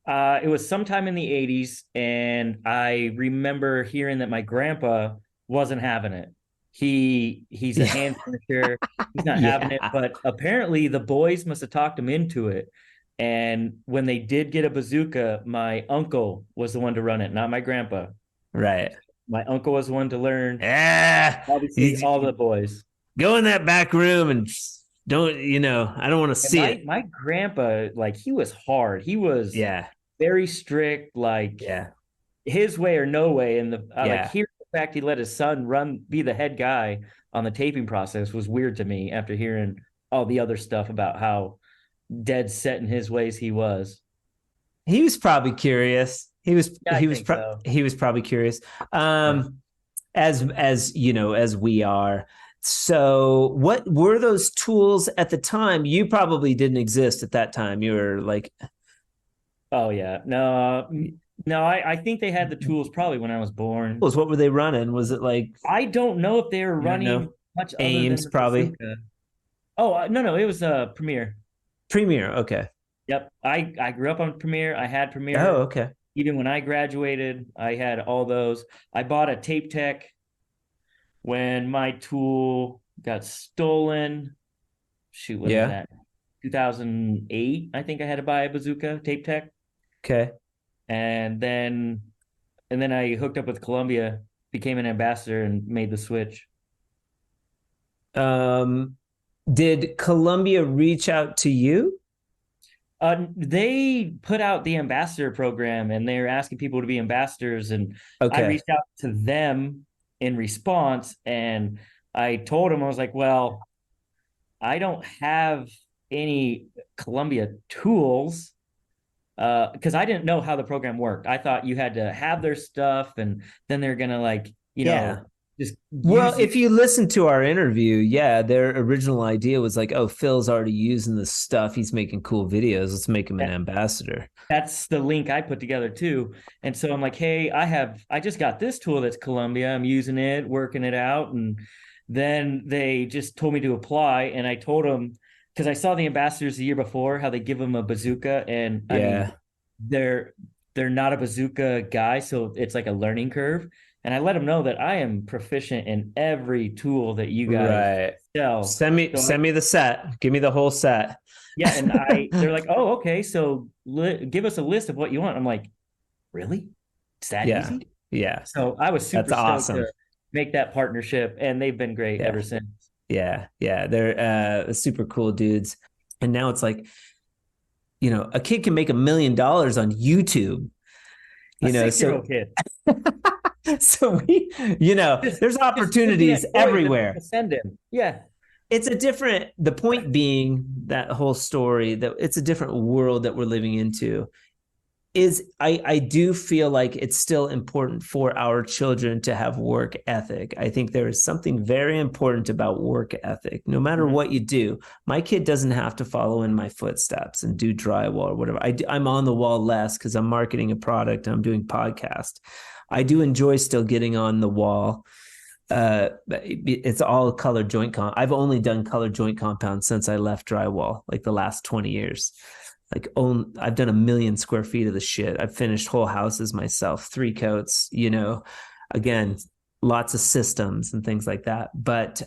[SPEAKER 2] It was sometime in the 80s, and I remember hearing that my grandpa wasn't having it. He's a hand finisher. He's not having it,
[SPEAKER 1] Yeah,
[SPEAKER 2] but apparently the boys must have talked him into it. And when they did get a bazooka, my uncle was the one to run it, not my grandpa.
[SPEAKER 1] right.
[SPEAKER 2] My uncle was the one to learn.
[SPEAKER 1] Yeah,
[SPEAKER 2] Obviously, all the boys.
[SPEAKER 1] go in that back room and don't, I don't want to
[SPEAKER 2] And
[SPEAKER 1] see it.
[SPEAKER 2] my grandpa, like he was hard. He was
[SPEAKER 1] Yeah,
[SPEAKER 2] very strict, like
[SPEAKER 1] yeah,
[SPEAKER 2] his way or no way. And I like
[SPEAKER 1] yeah.
[SPEAKER 2] hearing the fact he let his son be the head guy on the taping process was weird to me after hearing all the other stuff about how dead set in his ways he was.
[SPEAKER 1] He was probably curious.
[SPEAKER 2] Yeah, I think so.
[SPEAKER 1] He was probably curious.
[SPEAKER 2] Yeah.
[SPEAKER 1] As we are. So, what were those tools at the time? You probably didn't exist at that time. You were like,
[SPEAKER 2] Oh yeah. No, I think they had the tools probably when I was born.
[SPEAKER 1] what were they running? Was it like,
[SPEAKER 2] I don't know if they were
[SPEAKER 1] you don't
[SPEAKER 2] running
[SPEAKER 1] know,
[SPEAKER 2] much other than
[SPEAKER 1] Ames
[SPEAKER 2] the
[SPEAKER 1] probably?
[SPEAKER 2] bazooka. Oh no, it was Premiere.
[SPEAKER 1] Premiere. Okay.
[SPEAKER 2] Yep. I grew up on Premiere. I had
[SPEAKER 1] Oh,
[SPEAKER 2] Premiere.
[SPEAKER 1] okay.
[SPEAKER 2] Even when I graduated, I had all those. I bought a tape tech when my tool got stolen. Shoot, when was
[SPEAKER 1] Yeah.
[SPEAKER 2] that? 2008, I think I had to buy a bazooka tape tech.
[SPEAKER 1] Okay.
[SPEAKER 2] And then I hooked up with Columbia, became an ambassador and made the switch.
[SPEAKER 1] Did Columbia reach out to you?
[SPEAKER 2] They put out the ambassador program and they're asking people to be ambassadors. And I
[SPEAKER 1] Okay.
[SPEAKER 2] reached out to them in response. And I told them, I was like, well, I don't have any Columbia tools because I didn't know how the program worked. I thought you had to have their stuff and then they're going to
[SPEAKER 1] Yeah.
[SPEAKER 2] just
[SPEAKER 1] Well,
[SPEAKER 2] use it.
[SPEAKER 1] if you listen to our interview, yeah, their original idea was like, oh, Phil's already using this stuff. He's making cool videos. Let's make him an ambassador.
[SPEAKER 2] That's the link I put together too. And so I'm like, hey, I just got this tool that's Columbia. I'm using it, working it out. And then they just told me to apply. And I told them because I saw the ambassadors the year before, how they give them a bazooka, and I mean, they're not a bazooka guy, so it's like a learning curve. And I let them know that I am proficient in every tool that you guys sell.
[SPEAKER 1] Send me the set. Give me the whole set.
[SPEAKER 2] Yeah, and they're like, oh, okay, so give us a list of what you want. I'm like, really? It's that easy?
[SPEAKER 1] Yeah.
[SPEAKER 2] So I was super stoked
[SPEAKER 1] awesome
[SPEAKER 2] to make that partnership, and they've been great ever since.
[SPEAKER 1] Yeah. They're super cool dudes. And now it's like, a kid can make $1 million on YouTube.
[SPEAKER 2] A 6-year-old kid.
[SPEAKER 1] So there's opportunities everywhere.
[SPEAKER 2] Send him. Yeah.
[SPEAKER 1] It's the point being that whole story, that it's a different world that we're living into. I do feel like it's still important for our children to have work ethic. I think there is something very important about work ethic, no matter what you do. My kid doesn't have to follow in my footsteps and do drywall or whatever. I'm on the wall less because I'm marketing a product and I'm doing podcast. I do enjoy still getting on the wall. It's all color joint I've only done color joint compound since I left drywall, like the last 20 years. I've done 1 million square feet of the shit. I've finished whole houses myself, 3 coats, again, lots of systems and things like that. But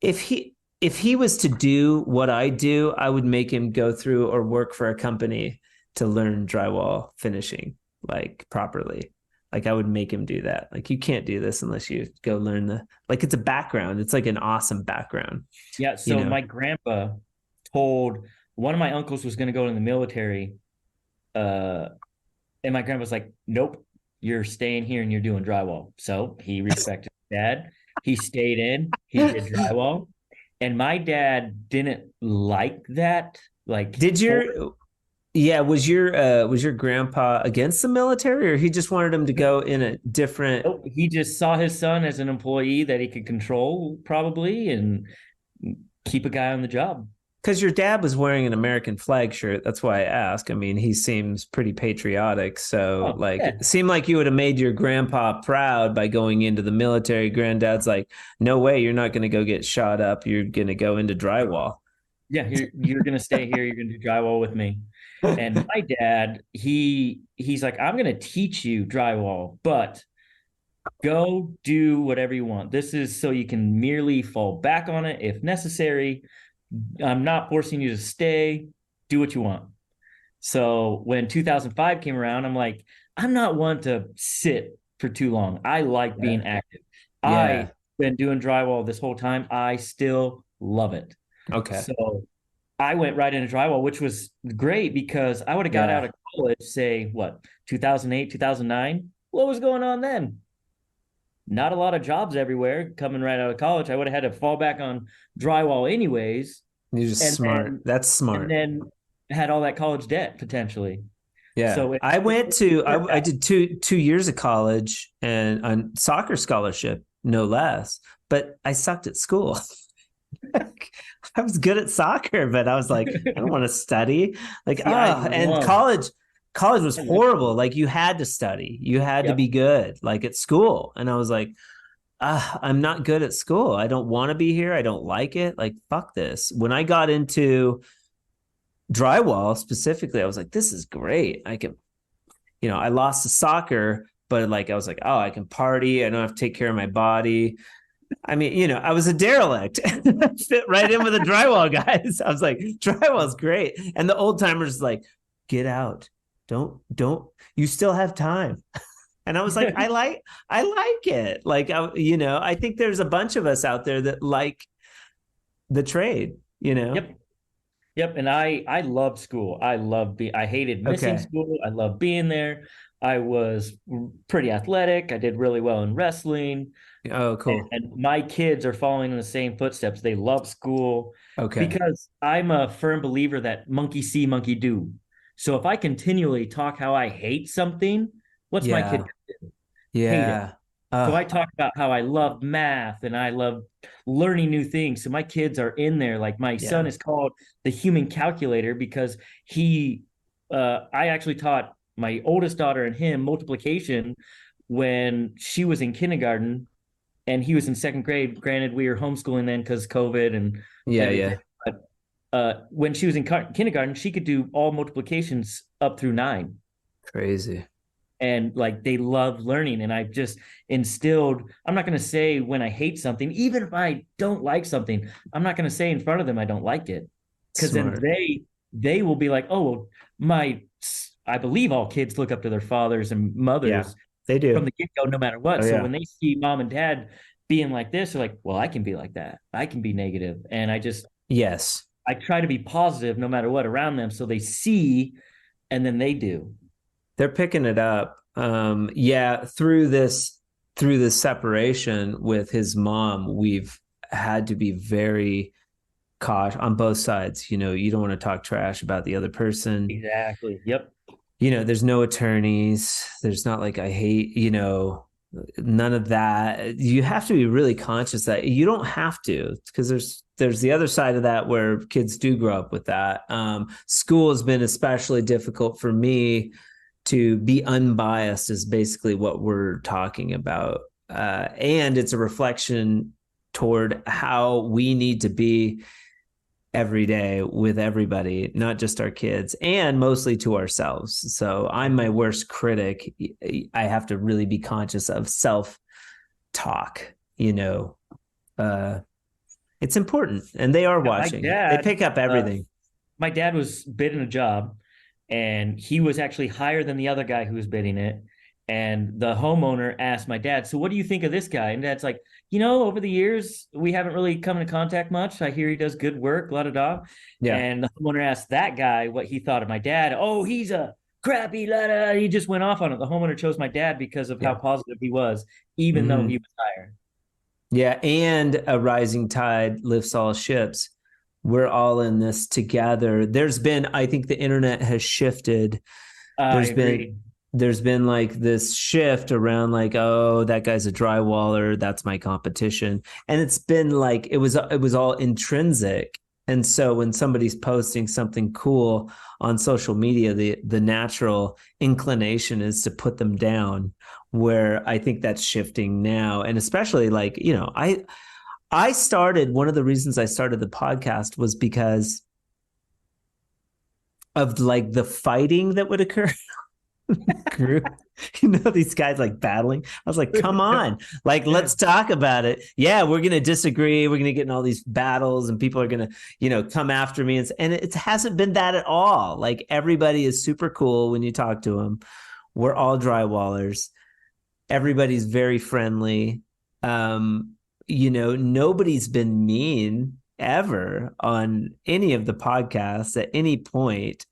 [SPEAKER 1] if he was to do what I do, I would make him go through or work for a company to learn drywall finishing, like properly. Like I would make him do that. Like you can't do this unless you go learn it's a background. It's like an awesome background.
[SPEAKER 2] Yeah. So my grandpa told one of my uncles was going to go in the military. And my grandpa was like, nope, you're staying here and you're doing drywall. So he respected dad. He stayed in, he did drywall. And my dad didn't like that.
[SPEAKER 1] Was your grandpa against the military, or he just wanted him to go in a different?
[SPEAKER 2] Nope, he just saw his son as an employee that he could control probably and keep a guy on the job.
[SPEAKER 1] Because your dad was wearing an American flag shirt. That's why I ask. I mean, he seems pretty patriotic. So it seemed like you would have made your grandpa proud by going into the military. Granddad's like, no way, you're not going to go get shot up. You're going to go into drywall.
[SPEAKER 2] Yeah, you're going to stay here. You're going to do drywall with me. And my dad, he's like, I'm going to teach you drywall, but go do whatever you want. This is so you can merely fall back on it if necessary. I'm not forcing you to stay. Do what you want. So when 2005 came around, I'm like, I'm not one to sit for too long. I like being active. I've been doing drywall this whole time. I still love it.
[SPEAKER 1] Okay.
[SPEAKER 2] So I went right into drywall, which was great because I would have got out of college, say, 2008, 2009? What was going on then? Not a lot of jobs everywhere coming right out of college. I would have had to fall back on drywall anyways.
[SPEAKER 1] You're just smart. That's smart.
[SPEAKER 2] And then had all that college debt potentially.
[SPEAKER 1] Yeah. So I did two years of college and on soccer scholarship, no less, but I sucked at school. I was good at soccer, but I was like, I don't want to study. And college was horrible. Like you had to study, you had to be good, like at school. And I was like, I'm not good at school. I don't want to be here. I don't like it. Like, fuck this. When I got into drywall specifically, I was like, this is great. I can, I lost to soccer, but I was like, oh, I can party. I don't have to take care of my body. I mean, I was a derelict. Fit right in with the drywall guys. I was like, drywall's great. And the old timers like, get out. Don't, you still have time. And I was like, I like it. I think there's a bunch of us out there that like the trade,
[SPEAKER 2] Yep. And I loved school. I hated missing school. I loved being there. I was pretty athletic. I did really well in wrestling.
[SPEAKER 1] Oh, cool.
[SPEAKER 2] And my kids are following in the same footsteps. They love school.
[SPEAKER 1] Okay.
[SPEAKER 2] Because I'm a firm believer that monkey see, monkey do. So if I continually talk how I hate something, what's my kid gonna do?
[SPEAKER 1] Yeah.
[SPEAKER 2] So I talk about how I love math and I love learning new things. So my kids are in there. Like my son is called the human calculator because I actually taught my oldest daughter and him multiplication when she was in kindergarten. and he was in second grade. Granted, we were homeschooling then because COVID and
[SPEAKER 1] Yeah,
[SPEAKER 2] everything.
[SPEAKER 1] yeah.
[SPEAKER 2] But when she was in kindergarten, she could do all multiplications up through 9.
[SPEAKER 1] Crazy.
[SPEAKER 2] And like they love learning. And I've just instilled, I'm not going to say when I hate something, even if I don't like something, I'm not going to say in front of them I don't like it. Because then they will be like, oh, I believe all kids look up to their fathers and mothers.
[SPEAKER 1] Yeah, they do.
[SPEAKER 2] From the get-go, no matter what.
[SPEAKER 1] Oh,
[SPEAKER 2] so
[SPEAKER 1] yeah.
[SPEAKER 2] when they see mom and dad being like this, they're like, well, I can be like that. I can be negative. And
[SPEAKER 1] Yes,
[SPEAKER 2] I try to be positive no matter what around them. So they see, and then they do.
[SPEAKER 1] they're picking it up. Through this separation with his mom, we've had to be very cautious on both sides. You know, you don't want to talk trash about the other person.
[SPEAKER 2] Exactly. Yep.
[SPEAKER 1] You know, there's no attorneys. There's not like, I hate, you know, none of that. You have to be really conscious that you don't have to, because there's the other side of that where kids do grow up with that. School has been especially difficult for me. To be unbiased is basically what we're talking about. And it's a reflection toward how we need to be every day with everybody, not just our kids, and mostly to ourselves. So I'm my worst critic. I have to really be conscious of self-talk, you know. It's important, and they are watching. They pick up everything.
[SPEAKER 2] My dad was bidding a job, and he was actually higher than the other guy who was bidding it. And the homeowner asked my dad, so what do you think of this guy? And dad's like, you know, over the years, we haven't really come into contact much. I hear he does good work, la-da-da.
[SPEAKER 1] Yeah.
[SPEAKER 2] And the homeowner asked that guy what he thought of my dad. Oh, he's a crappy la-da. He just went off on it. The homeowner chose my dad because of how positive he was, even though he was higher. Yeah,
[SPEAKER 1] and a rising tide lifts all ships. We're all in this together. I think the internet has shifted. There's been like this shift around like, oh, that guy's a drywaller, that's my competition. And it's been like, it was all intrinsic. And so when somebody's posting something cool on social media, the natural inclination is to put them down, where I think that's shifting now. And especially like, you know, one of the reasons I started the podcast was because of like the fighting that would occur. Group, you know, these guys like battling. I was like, come on, like, let's talk about it. Yeah, we're going to disagree. We're going to get in all these battles and people are going to, you know, come after me. And it hasn't been that at all. Like, everybody is super cool when you talk to them. We're all drywallers. Everybody's very friendly. You know, nobody's been mean ever on any of the podcasts at any point.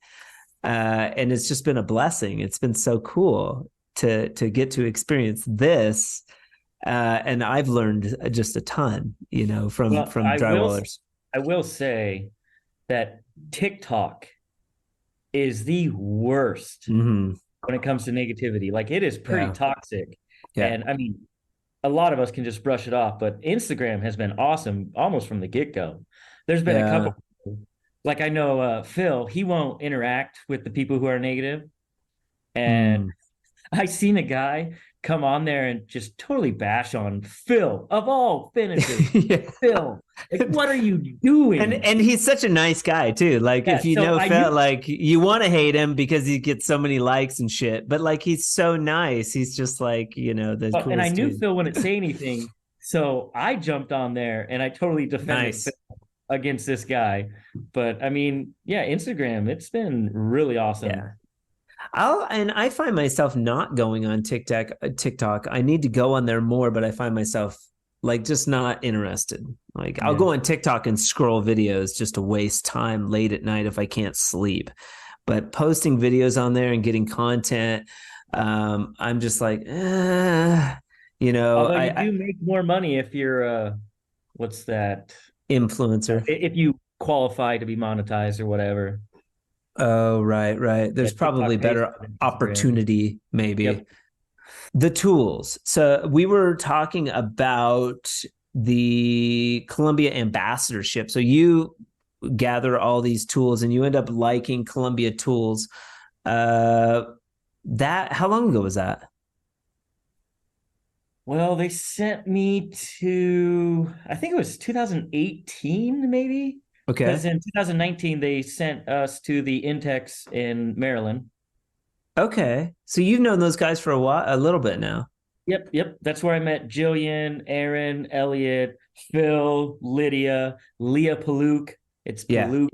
[SPEAKER 1] And it's just been a blessing. It's been so cool to get to experience this. And I've learned just a ton, you know, from drywallers.
[SPEAKER 2] I will say that TikTok is the worst when it comes to negativity. Like, it is pretty toxic. Yeah. And I mean, a lot of us can just brush it off, but Instagram has been awesome almost from the get-go. There's been a couple. Like, I know Phil, he won't interact with the people who are negative. And I seen a guy come on there and just totally bash on Phil, of all finishers. Phil, like, what are you doing?
[SPEAKER 1] And he's such a nice guy too. Like, if you know Phil, like, you want to hate him because he gets so many likes and shit, but like, he's so nice. He's just like, you know, the coolest
[SPEAKER 2] and I knew
[SPEAKER 1] dude.
[SPEAKER 2] Phil wouldn't say anything. So I jumped on there and I totally defended Phil against this guy. But I mean, yeah, Instagram, it's been really awesome.
[SPEAKER 1] Yeah. I find myself not going on TikTok. I need to go on there more, but I find myself like just not interested. Like, I'll go on TikTok and scroll videos just to waste time late at night if I can't sleep. But posting videos on there and getting content, I'm just like, you know.
[SPEAKER 2] Although you do make more money if you're what's that?
[SPEAKER 1] Influencer.
[SPEAKER 2] If you qualify to be monetized or whatever.
[SPEAKER 1] Oh, right. There's probably better opportunity, maybe. Yep. The tools. So we were talking about the Columbia ambassadorship. So you gather all these tools and you end up liking Columbia tools. How long ago was that?
[SPEAKER 2] Well, they sent me to, I think it was 2018, maybe. Because
[SPEAKER 1] Okay.
[SPEAKER 2] in 2019, they sent us to the Intex in Maryland.
[SPEAKER 1] Okay. So you've known those guys for a little bit now.
[SPEAKER 2] Yep. That's where I met Jillian, Aaron, Elliot, Phil, Lydia, Leah Paluk. It's
[SPEAKER 1] Yeah.
[SPEAKER 2] Paluk.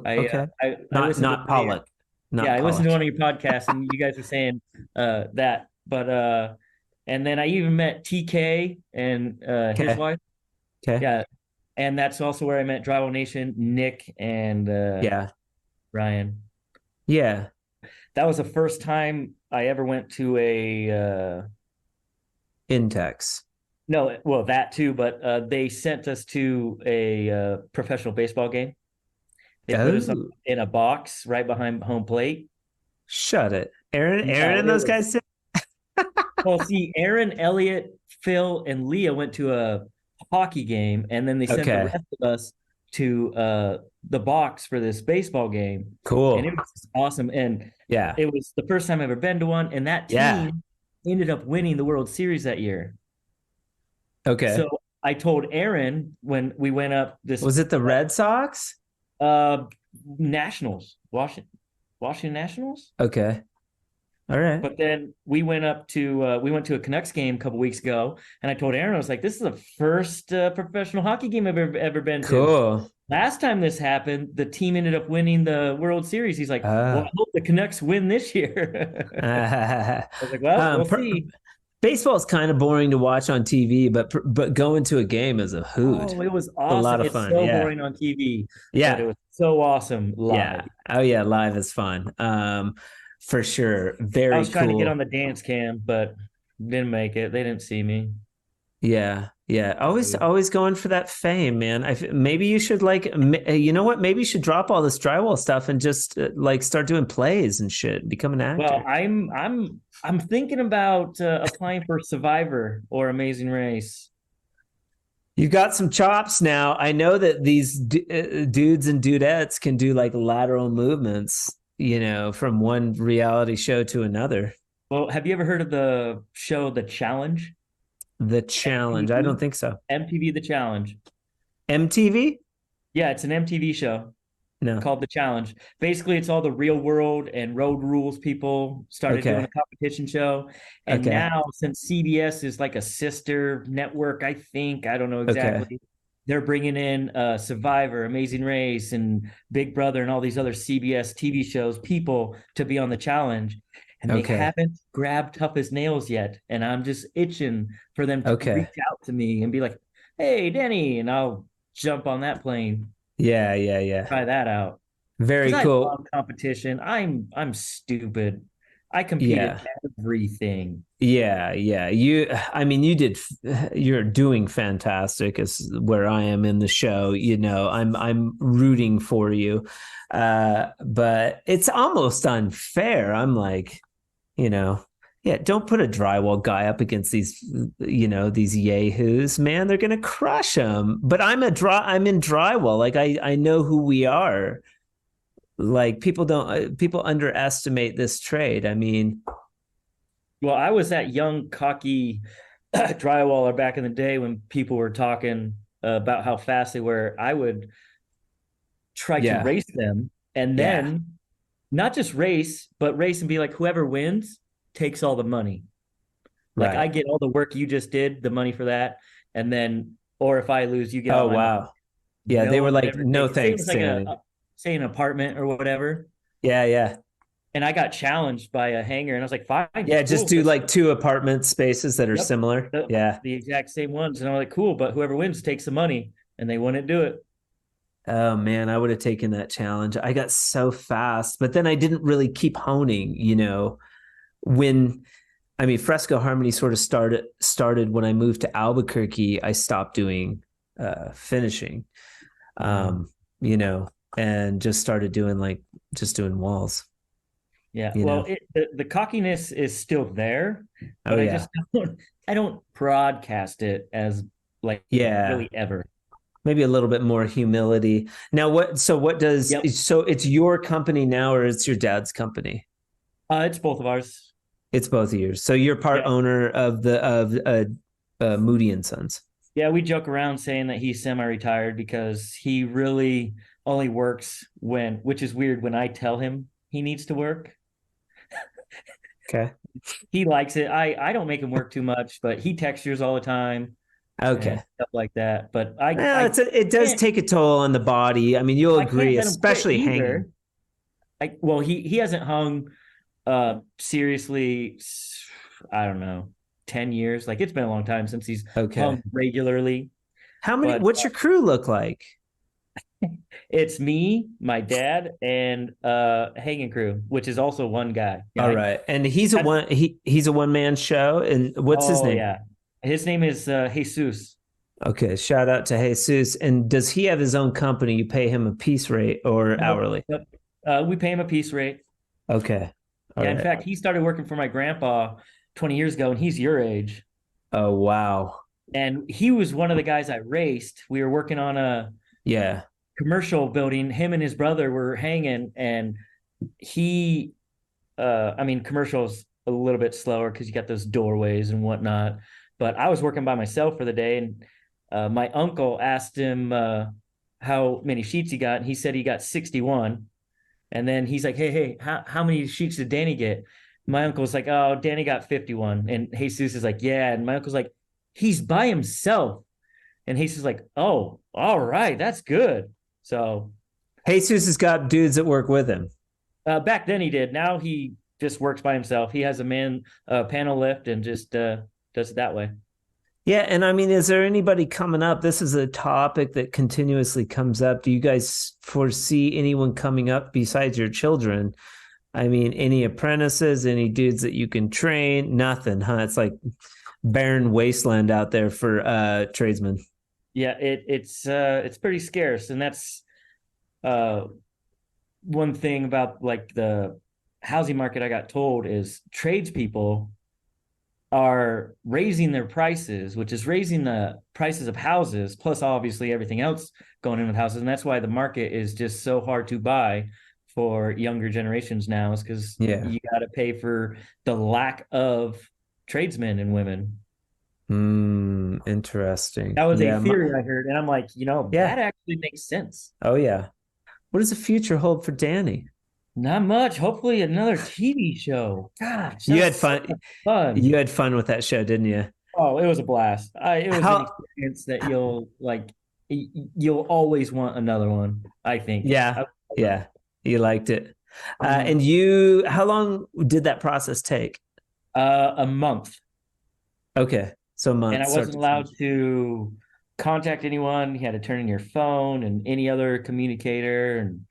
[SPEAKER 2] I uh,
[SPEAKER 1] Okay.
[SPEAKER 2] I
[SPEAKER 1] Not
[SPEAKER 2] listened to
[SPEAKER 1] not Pollock. Not
[SPEAKER 2] I listened
[SPEAKER 1] Pollock.
[SPEAKER 2] to one of your podcasts, and you guys were saying that. But and then I even met TK and his
[SPEAKER 1] Okay.
[SPEAKER 2] wife.
[SPEAKER 1] Okay.
[SPEAKER 2] Yeah, and that's also where I met Drywall Nation, Nick and
[SPEAKER 1] Yeah.
[SPEAKER 2] Ryan.
[SPEAKER 1] Yeah.
[SPEAKER 2] That was the first time I ever went to a
[SPEAKER 1] Intex.
[SPEAKER 2] no, well that too, but they sent us to a professional baseball game. They put us
[SPEAKER 1] Oh,
[SPEAKER 2] in a box right behind home plate.
[SPEAKER 1] shut it. Aaron
[SPEAKER 2] No,
[SPEAKER 1] and
[SPEAKER 2] it
[SPEAKER 1] those
[SPEAKER 2] was
[SPEAKER 1] guys did?
[SPEAKER 2] well. See, Aaron, Elliot, Phil, and Leah went to a hockey game, and then they sent the
[SPEAKER 1] Okay.
[SPEAKER 2] rest of us to the box for this baseball game, and it
[SPEAKER 1] Cool.
[SPEAKER 2] was awesome. And
[SPEAKER 1] Yeah.
[SPEAKER 2] it was the first time I've ever been to one, and that
[SPEAKER 1] Yeah.
[SPEAKER 2] team ended up winning the World Series that year.
[SPEAKER 1] Okay.
[SPEAKER 2] So I told Aaron when we went up this
[SPEAKER 1] Was it the Red Sox?
[SPEAKER 2] uh Nationals, Washington Nationals.
[SPEAKER 1] Okay. All right.
[SPEAKER 2] But then we went to a Canucks game a couple weeks ago, and I told Aaron, I was like, "This is the first professional hockey game I've ever been to."
[SPEAKER 1] Cool.
[SPEAKER 2] Last time this happened, the team ended up winning the World Series. He's like, "Well, I hope the Canucks win this year." I was like, "Well, we'll see."
[SPEAKER 1] Baseball is kind of boring to watch on TV, but going to a game is a hoot.
[SPEAKER 2] Oh, it was
[SPEAKER 1] A lot
[SPEAKER 2] awesome.
[SPEAKER 1] of
[SPEAKER 2] It's
[SPEAKER 1] fun.
[SPEAKER 2] so
[SPEAKER 1] Yeah.
[SPEAKER 2] boring on TV, but it
[SPEAKER 1] Yeah.
[SPEAKER 2] was so awesome
[SPEAKER 1] Yeah.
[SPEAKER 2] live.
[SPEAKER 1] Oh yeah, live is fun. For sure.
[SPEAKER 2] I
[SPEAKER 1] Very
[SPEAKER 2] was trying to get on
[SPEAKER 1] cool.
[SPEAKER 2] the dance cam, but didn't make it. They didn't see me.
[SPEAKER 1] Yeah. Yeah. Always going for that fame, man. Maybe you should you know what? Maybe you should drop all this drywall stuff and just like start doing plays and shit. Become an
[SPEAKER 2] Well,
[SPEAKER 1] actor.
[SPEAKER 2] I'm thinking about applying for Survivor or Amazing Race.
[SPEAKER 1] You've got some chops now. I know that these dudes and dudettes can do like lateral movements, from one reality show to another.
[SPEAKER 2] Well, have you ever heard of the show The Challenge?
[SPEAKER 1] The Challenge. I don't
[SPEAKER 2] MTV,
[SPEAKER 1] think so.
[SPEAKER 2] MTV The Challenge.
[SPEAKER 1] MTV?
[SPEAKER 2] Yeah, it's an MTV show
[SPEAKER 1] No.
[SPEAKER 2] called The Challenge. Basically, it's all the real world and road rules people started doing a
[SPEAKER 1] Okay.
[SPEAKER 2] competition show. And
[SPEAKER 1] Okay.
[SPEAKER 2] now, since CBS is like a sister network, I think, I don't know
[SPEAKER 1] Okay.
[SPEAKER 2] exactly, they're bringing in Survivor, Amazing Race, and Big Brother, and all these other CBS TV shows, people to be on the challenge. And they
[SPEAKER 1] Okay.
[SPEAKER 2] haven't grabbed Tough as Nails yet. And I'm just itching for them to
[SPEAKER 1] Okay.
[SPEAKER 2] reach out to me and be like, "Hey, Danny," and I'll jump on that plane,
[SPEAKER 1] Yeah. Yeah. Yeah.
[SPEAKER 2] try that out.
[SPEAKER 1] Very
[SPEAKER 2] Because I
[SPEAKER 1] cool.
[SPEAKER 2] love competition. I'm stupid. I compete
[SPEAKER 1] Yeah.
[SPEAKER 2] at everything.
[SPEAKER 1] Yeah, yeah. You're doing fantastic is where I am in the show. I'm rooting for you. But it's almost unfair. I'm like, yeah, don't put a drywall guy up against these yahoos, man. They're gonna crush him. But I'm in drywall. Like I know who we are. Like people underestimate this trade. I mean,
[SPEAKER 2] Well, I was that young, cocky drywaller back in the day when people were talking about how fast they were. I would try to
[SPEAKER 1] yeah,
[SPEAKER 2] race them and
[SPEAKER 1] yeah,
[SPEAKER 2] then not just race, but race and be like, whoever wins takes all the money. Like I
[SPEAKER 1] right.
[SPEAKER 2] get all the work you just did, the money for that. And then, or if I lose, you get all
[SPEAKER 1] Oh
[SPEAKER 2] my money.
[SPEAKER 1] wow. Yeah,
[SPEAKER 2] No
[SPEAKER 1] they were
[SPEAKER 2] one would
[SPEAKER 1] like,
[SPEAKER 2] ever
[SPEAKER 1] no
[SPEAKER 2] take it. Say it
[SPEAKER 1] thanks,
[SPEAKER 2] was like
[SPEAKER 1] Danny.
[SPEAKER 2] say an apartment or whatever.
[SPEAKER 1] Yeah, yeah.
[SPEAKER 2] And I got challenged by a hanger, and I was like, fine,
[SPEAKER 1] Yeah, just
[SPEAKER 2] cool.
[SPEAKER 1] do like two apartment spaces that are
[SPEAKER 2] Yep.
[SPEAKER 1] similar.
[SPEAKER 2] The,
[SPEAKER 1] Yeah.
[SPEAKER 2] the exact same ones. And I'm like, cool, but whoever wins takes the money. And they wouldn't do it.
[SPEAKER 1] Oh man, I would have taken that challenge. I got so fast, but then I didn't really keep honing, when Fresco Harmony sort of started when I moved to Albuquerque. I stopped doing finishing. And just started doing doing walls.
[SPEAKER 2] Yeah. Well, the cockiness is still there, but
[SPEAKER 1] Oh
[SPEAKER 2] I
[SPEAKER 1] yeah.
[SPEAKER 2] just I don't broadcast it as like
[SPEAKER 1] Yeah.
[SPEAKER 2] really ever.
[SPEAKER 1] Maybe a little bit more humility. Now
[SPEAKER 2] Yep.
[SPEAKER 1] so it's your company now or it's your dad's company?
[SPEAKER 2] It's both of ours.
[SPEAKER 1] It's both of yours. So you're part owner of Moody and Sons.
[SPEAKER 2] Yeah, we joke around saying that he's semi-retired because he really only works which is weird, when I tell him he needs to work.
[SPEAKER 1] Okay.
[SPEAKER 2] He likes it. I don't make him work too much, but he textures all the time.
[SPEAKER 1] Okay.
[SPEAKER 2] Stuff like that. But
[SPEAKER 1] it does take a toll on the body. I mean, you'll agree, especially hanging.
[SPEAKER 2] He hasn't hung seriously, I don't know, 10 years. Like, it's been a long time since he's hung regularly.
[SPEAKER 1] What's your crew look like?
[SPEAKER 2] It's me, my dad, and hanging crew, which is also one guy.
[SPEAKER 1] All right. And he's a one-man show. And what's his name?
[SPEAKER 2] Yeah. His name is Jesus.
[SPEAKER 1] Okay. Shout out to Jesus. And does he have his own company? You pay him a piece rate or hourly?
[SPEAKER 2] We pay him a piece rate.
[SPEAKER 1] Okay.
[SPEAKER 2] All right. In fact, he started working for my grandpa 20 years ago, and he's your age.
[SPEAKER 1] Oh, wow.
[SPEAKER 2] And he was one of the guys I raced. We were working on a commercial building. Him and his brother were hanging, and commercial's a little bit slower because you got those doorways and whatnot. But I was working by myself for the day, and my uncle asked him how many sheets he got, and he said he got 61. And then he's like, hey, how many sheets did Danny get? My uncle's like, oh, Danny got 51. And Jesus is like, yeah. And my uncle's like, he's by himself. And Jesus is like, oh, all right, that's good. So
[SPEAKER 1] Jesus has got dudes that work with him.
[SPEAKER 2] Back then he did. Now he just works by himself. He has a panel lift and just does it that way.
[SPEAKER 1] Yeah. And I mean, is there anybody coming up? This is a topic that continuously comes up. Do you guys foresee anyone coming up besides your children? I mean, any apprentices, any dudes that you can train? Nothing, huh? It's like barren wasteland out there for tradesmen.
[SPEAKER 2] Yeah, it's pretty scarce. And that's one thing about like the housing market I got told is tradespeople are raising their prices, which is raising the prices of houses, plus obviously everything else going in with houses. And that's why the market is just so hard to buy for younger generations now, is because you got to pay for the lack of tradesmen and women.
[SPEAKER 1] Interesting.
[SPEAKER 2] That was a theory I heard. And I'm like, that actually makes sense.
[SPEAKER 1] Oh, yeah. What does the future hold for Danny?
[SPEAKER 2] Not much. Hopefully another TV show. Gosh,
[SPEAKER 1] you had fun. You had fun with that show, didn't you?
[SPEAKER 2] Oh, it was a blast. It was an experience that you'll always want another one, I think.
[SPEAKER 1] Yeah. Yeah. You liked it. And how long did that process take?
[SPEAKER 2] A month.
[SPEAKER 1] Okay. So a month.
[SPEAKER 2] And I wasn't allowed to contact anyone. You had to turn in your phone and any other communicator. And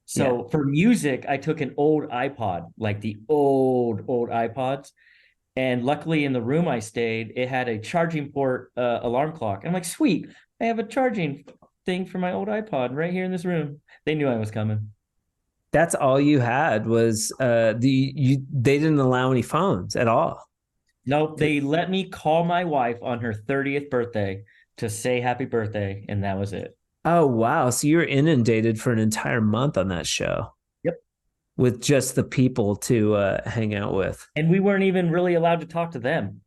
[SPEAKER 2] so for music, I took an old iPod, like the old iPods. And luckily in the room I stayed, it had a charging port alarm clock. I'm like, sweet, I have a charging thing for my old iPod right here in this room. They knew I was coming.
[SPEAKER 1] That's all you had was they didn't allow any phones at all.
[SPEAKER 2] Nope. They let me call my wife on her 30th birthday to say happy birthday. And that was it.
[SPEAKER 1] Oh, wow. So you're inundated for an entire month on that show.
[SPEAKER 2] Yep.
[SPEAKER 1] With just the people to hang out with.
[SPEAKER 2] And we weren't even really allowed to talk to them.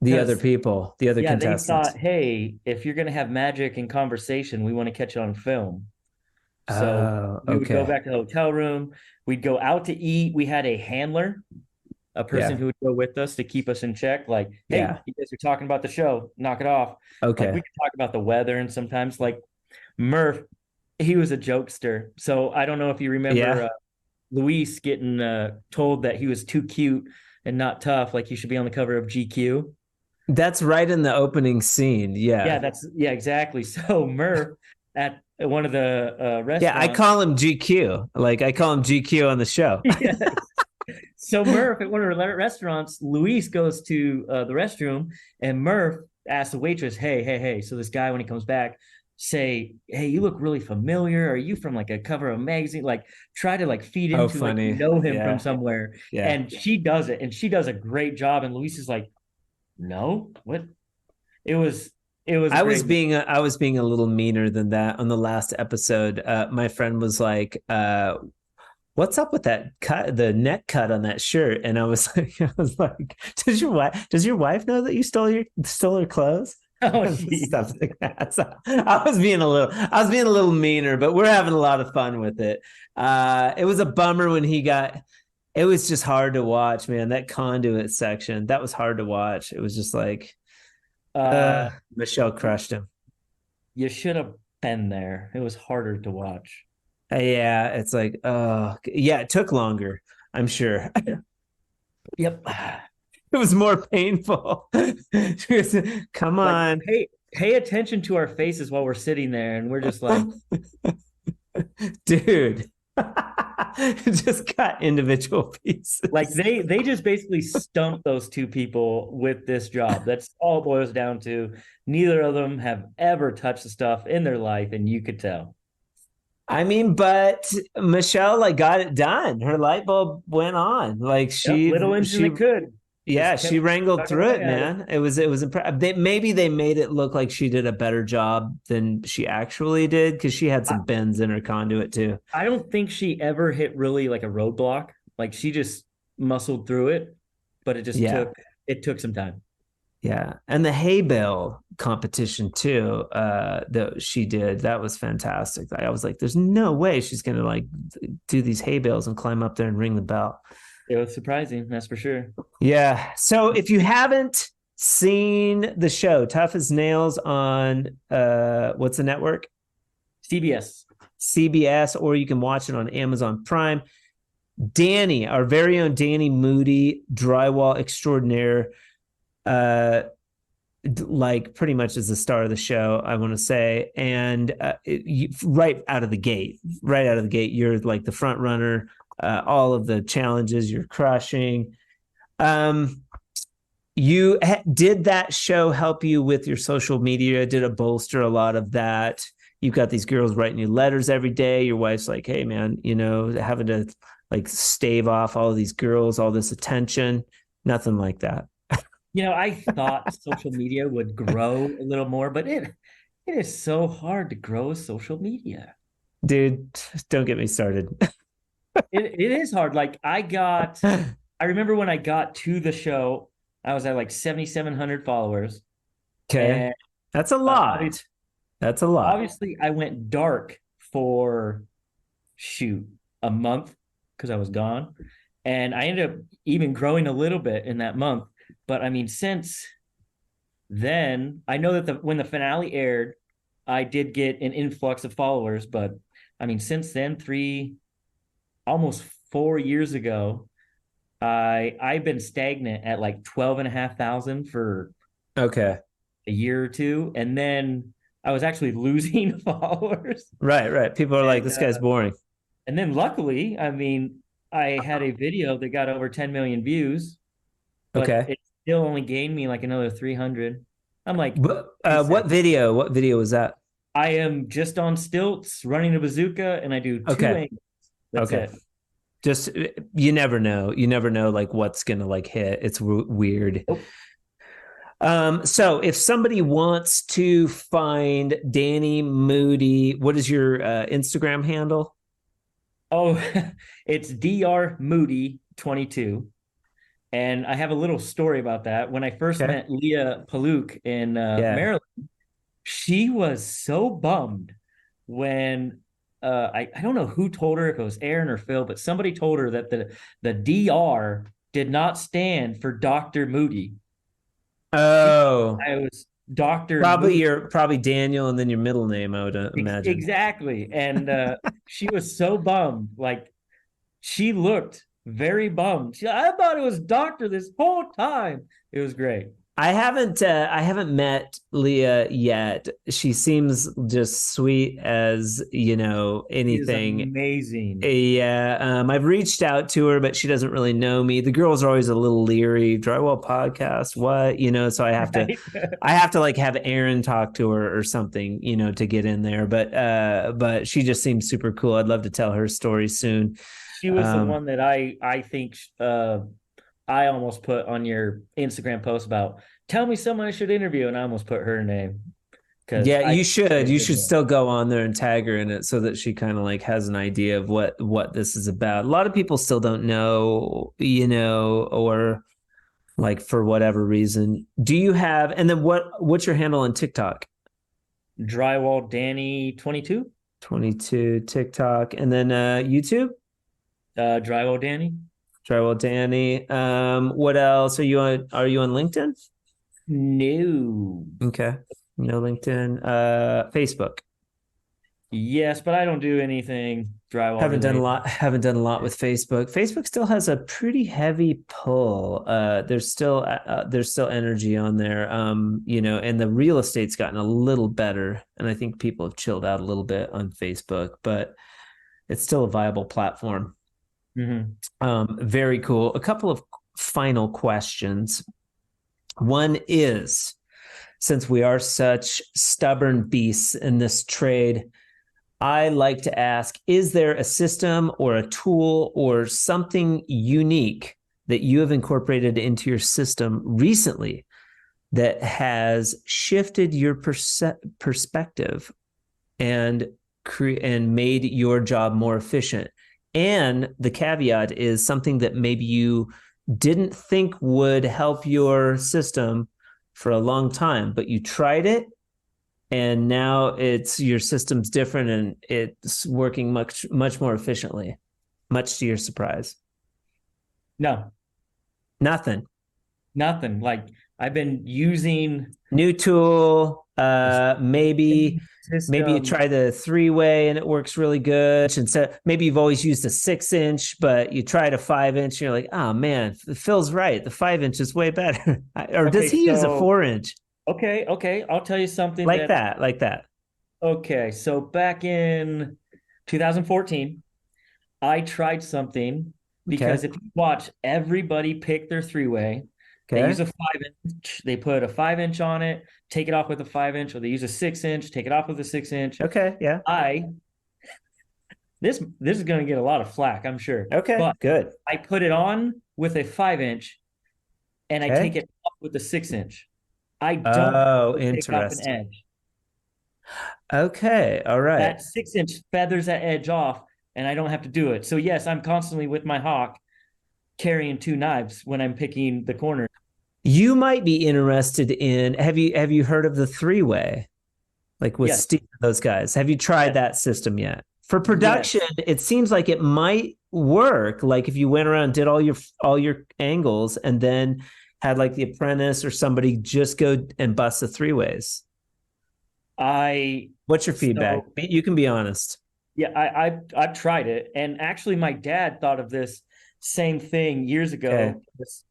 [SPEAKER 1] The other people, the other contestants.
[SPEAKER 2] They thought, hey, if you're going to have magic and conversation, we want to catch it on film. So we would go back to the hotel room. We'd go out to eat. We had a handler, a person who would go with us to keep us in check. Like, hey, you guys are talking about the show. Knock it off.
[SPEAKER 1] Okay.
[SPEAKER 2] Like, we could talk about the weather, and sometimes like Murph, he was a jokester. So I don't know if you remember Luis getting told that he was too cute and not tough. Like he should be on the cover of GQ.
[SPEAKER 1] That's right in the opening scene. Yeah.
[SPEAKER 2] Yeah, exactly. So Murph at one of the restaurants.
[SPEAKER 1] Yeah, I call him GQ. Like I call him GQ on the show.
[SPEAKER 2] Yes. So Murph at one of the restaurants, Luis goes to the restroom, and Murph asks the waitress, hey. So this guy, when he comes back, say, hey, you look really familiar. Are you from like a cover of a magazine? Like try to like feed into like you know him from somewhere. Yeah. And she does it, and she does a great job. And Luis is like, no, what? It was
[SPEAKER 1] I was being a little meaner than that on the last episode. My friend was like, what's up with that cut, the neck cut on that shirt? And I was like, does your wife know that you stole her clothes?
[SPEAKER 2] Oh, geez.
[SPEAKER 1] Stuff like that. So I was being a little meaner, but we're having a lot of fun with it. It was a bummer when it was just hard to watch, man. That conduit section, that was hard to watch. It was just like, Michelle crushed him.
[SPEAKER 2] You should have been there. It was harder to watch.
[SPEAKER 1] Yeah, it's like, oh, yeah, it took longer, I'm sure.
[SPEAKER 2] Yep.
[SPEAKER 1] It was more painful. Come on.
[SPEAKER 2] Like, pay attention to our faces while we're sitting there, and we're just like,
[SPEAKER 1] dude. Just cut individual pieces.
[SPEAKER 2] Like they just basically stumped those two people with this job. That's all it boils down to. Neither of them have ever touched the stuff in their life, and you could tell.
[SPEAKER 1] I mean, but Michelle like got it done. Her light bulb went on. Like
[SPEAKER 2] little engine that could.
[SPEAKER 1] Yeah, she wrangled through it, man. It was maybe they made it look like she did a better job than she actually did because she had some bends in her conduit too.
[SPEAKER 2] I don't think she ever hit really like a roadblock. Like she just muscled through it, but it took some time.
[SPEAKER 1] Yeah, and the hay bale competition too that she did, that was fantastic. I was like, there's no way she's gonna like do these hay bales and climb up there and ring the bell.
[SPEAKER 2] It was surprising, that's for sure.
[SPEAKER 1] Yeah. So if you haven't seen the show, Tough as Nails on what's the network? CBS, or you can watch it on Amazon Prime. Danny, our very own Danny Moody, drywall extraordinaire, like pretty much is the star of the show, I want to say. And right out of the gate, you're like the front runner. All of the challenges you're crushing. Did that show help you with your social media? Did it bolster a lot of that? You've got these girls writing you letters every day. Your wife's like, hey man, having to like stave off all of these girls, all this attention. Nothing like that.
[SPEAKER 2] I thought social media would grow a little more, but it is so hard to grow social media.
[SPEAKER 1] Dude, don't get me started.
[SPEAKER 2] It is hard. Like I remember when I got to the show, I was at like 7,700 followers.
[SPEAKER 1] Okay. That's a lot. That's a lot.
[SPEAKER 2] Obviously, I went dark for a month because I was gone. And I ended up even growing a little bit in that month. But I mean, since then, I know that when the finale aired, I did get an influx of followers. But I mean, since then, almost 4 years ago, I've been stagnant at like 12,500 for a year or two. And then I was actually losing followers.
[SPEAKER 1] Right. People are like, this guy's boring.
[SPEAKER 2] And then luckily, I mean, I had a video that got over 10 million views. But it still only gained me like another 300. I'm like,
[SPEAKER 1] what video was that?
[SPEAKER 2] I am just on stilts running a bazooka, and I do 2 angles. That's it.
[SPEAKER 1] Just you never know like what's gonna like hit. It's weird. Nope. So if somebody wants to find Danny Moody, what is your Instagram handle?
[SPEAKER 2] Oh, it's Dr. Moody 22. And I have a little story about that. When I first met Leah Paluk in Maryland, she was so bummed when I don't know who told her, if it was Aaron or Phil, but somebody told her that the DR did not stand for Dr. Moody.
[SPEAKER 1] Oh,
[SPEAKER 2] I was Dr.
[SPEAKER 1] Probably
[SPEAKER 2] Moody.
[SPEAKER 1] probably Daniel and then your middle name, I would imagine.
[SPEAKER 2] Exactly. And she was so bummed. Like she looked very bummed. I thought it was Doctor this whole time. It was great.
[SPEAKER 1] I haven't met Leah yet. She seems just sweet as, anything.
[SPEAKER 2] She's amazing.
[SPEAKER 1] Yeah. I've reached out to her, but she doesn't really know me. The girls are always a little leery. Drywall Podcast, what? So I have to like have Aaron talk to her or something, to get in there. But she just seems super cool. I'd love to tell her story soon.
[SPEAKER 2] She was the one that I think I almost put on your Instagram post about tell me someone I should interview, and I almost put her name. Because
[SPEAKER 1] Yeah, you should. You should still go on there and tag her in it so that she kind of like has an idea of what this is about. A lot of people still don't know, or like for whatever reason. Do you have, and then what's your handle on TikTok?
[SPEAKER 2] Drywall Danny 22.
[SPEAKER 1] 22 TikTok, and then YouTube?
[SPEAKER 2] Drywall Danny.
[SPEAKER 1] Drywall Danny. What else? Are you on LinkedIn?
[SPEAKER 2] No.
[SPEAKER 1] Okay. No LinkedIn. Facebook.
[SPEAKER 2] Yes, but I don't do anything drywall.
[SPEAKER 1] Haven't done a lot with Facebook. Facebook still has a pretty heavy pull. There's still energy on there. And the real estate's gotten a little better, and I think people have chilled out a little bit on Facebook, but it's still a viable platform.
[SPEAKER 2] Mm-hmm.
[SPEAKER 1] Very cool. A couple of final questions. One is, since we are such stubborn beasts in this trade, I like to ask, is there a system or a tool or something unique that you have incorporated into your system recently that has shifted your perspective and made your job more efficient? And the caveat is something that maybe you didn't think would help your system for a long time, but you tried it, and now your system's different and it's working much, much more efficiently, much to your surprise.
[SPEAKER 2] No.
[SPEAKER 1] Nothing.
[SPEAKER 2] Like, I've been using
[SPEAKER 1] new tool. Maybe you try the 3-way and it works really good. And so maybe you've always used a 6-inch, but you tried a 5-inch and you're like, oh man, it feels right. The 5-inch is way better. Or does he use a 4-inch?
[SPEAKER 2] Okay. I'll tell you something
[SPEAKER 1] like that.
[SPEAKER 2] Okay. So back in 2014, I tried something because if you watch everybody pick their 3-way, they use a 5-inch, they put a 5-inch on it, take it off with a 5-inch, or they use a 6-inch, take it off with a 6-inch.
[SPEAKER 1] Okay. Yeah.
[SPEAKER 2] This is going to get a lot of flack, I'm sure.
[SPEAKER 1] Okay.
[SPEAKER 2] But
[SPEAKER 1] good.
[SPEAKER 2] I put it on with a 5-inch and I take it off with a 6-inch. I don't take off an edge.
[SPEAKER 1] Okay. All right.
[SPEAKER 2] That 6-inch feathers that edge off and I don't have to do it. So yes, I'm constantly with my hawk carrying 2 knives when I'm picking the corner.
[SPEAKER 1] You might be interested in, have you heard of the 3-way? Like with Steve, those guys. Have you tried that system yet? For production, it seems like it might work. Like if you went around and did all your angles and then had like the apprentice or somebody just go and bust the 3-ways. What's your feedback? You can be honest.
[SPEAKER 2] Yeah, I've tried it. And actually my dad thought of this same thing years ago.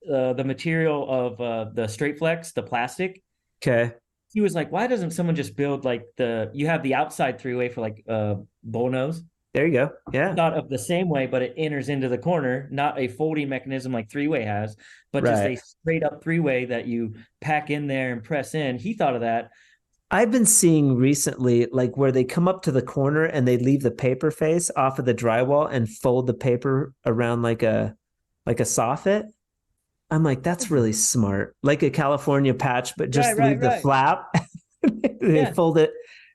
[SPEAKER 2] The material of the straight flex, the plastic.
[SPEAKER 1] Okay.
[SPEAKER 2] He was like, why doesn't someone just build like you have the outside 3-way for like bull nose?
[SPEAKER 1] There you go. Yeah.
[SPEAKER 2] Thought of the same way, but it enters into the corner, not a folding mechanism like 3-way has, but just a straight up 3-way that you pack in there and press in. He thought of that.
[SPEAKER 1] I've been seeing recently, like where they come up to the corner and they leave the paper face off of the drywall and fold the paper around like a soffit. I'm like, that's really smart. Like a California patch, but just leave the flap. They fold it,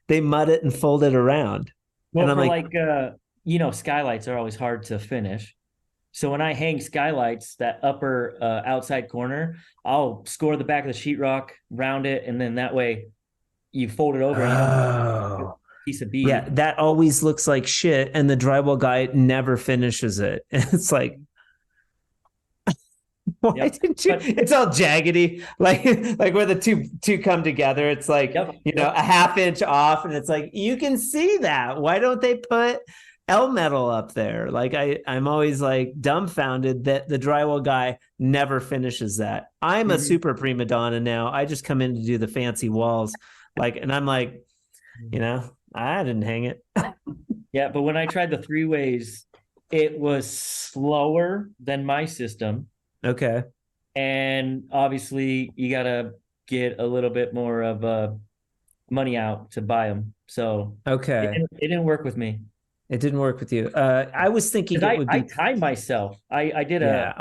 [SPEAKER 1] they mud it and fold it around.
[SPEAKER 2] Well, and I'm skylights are always hard to finish. So when I hang skylights, that upper outside corner, I'll score the back of the sheetrock, round it, and then that way you fold it over and a piece of bead.
[SPEAKER 1] Yeah, that always looks like shit, and the drywall guy never finishes it. It's like, why didn't you? It's all jaggedy, like where the two come together. It's like a half-inch off, and it's like you can see that. Why don't they put L metal up there? Like I'm always like dumbfounded that the drywall guy never finishes that. I'm a super prima donna now. I just come in to do the fancy walls. And I'm like, I didn't hang it.
[SPEAKER 2] Yeah, but when I tried the 3-ways, it was slower than my system.
[SPEAKER 1] Okay.
[SPEAKER 2] And obviously, you got to get a little bit more of money out to buy them. So it didn't work with me.
[SPEAKER 1] It didn't work with you. I was thinking
[SPEAKER 2] I timed myself. I did a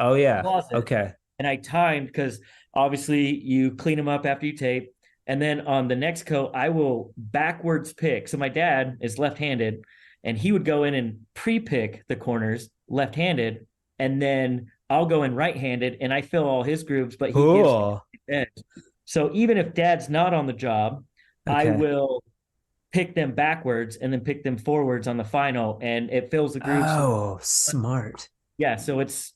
[SPEAKER 2] closet.
[SPEAKER 1] Okay.
[SPEAKER 2] And I timed because obviously you clean them up after you tape. And then on the next coat, I will backwards pick. So my dad is left-handed, and he would go in and pre-pick the corners left-handed, and then I'll go in right-handed, and I fill all his grooves, but he gives me the edge. So even if dad's not on the job, I will pick them backwards and then pick them forwards on the final, and it fills the grooves.
[SPEAKER 1] Oh, smart.
[SPEAKER 2] Yeah, so it's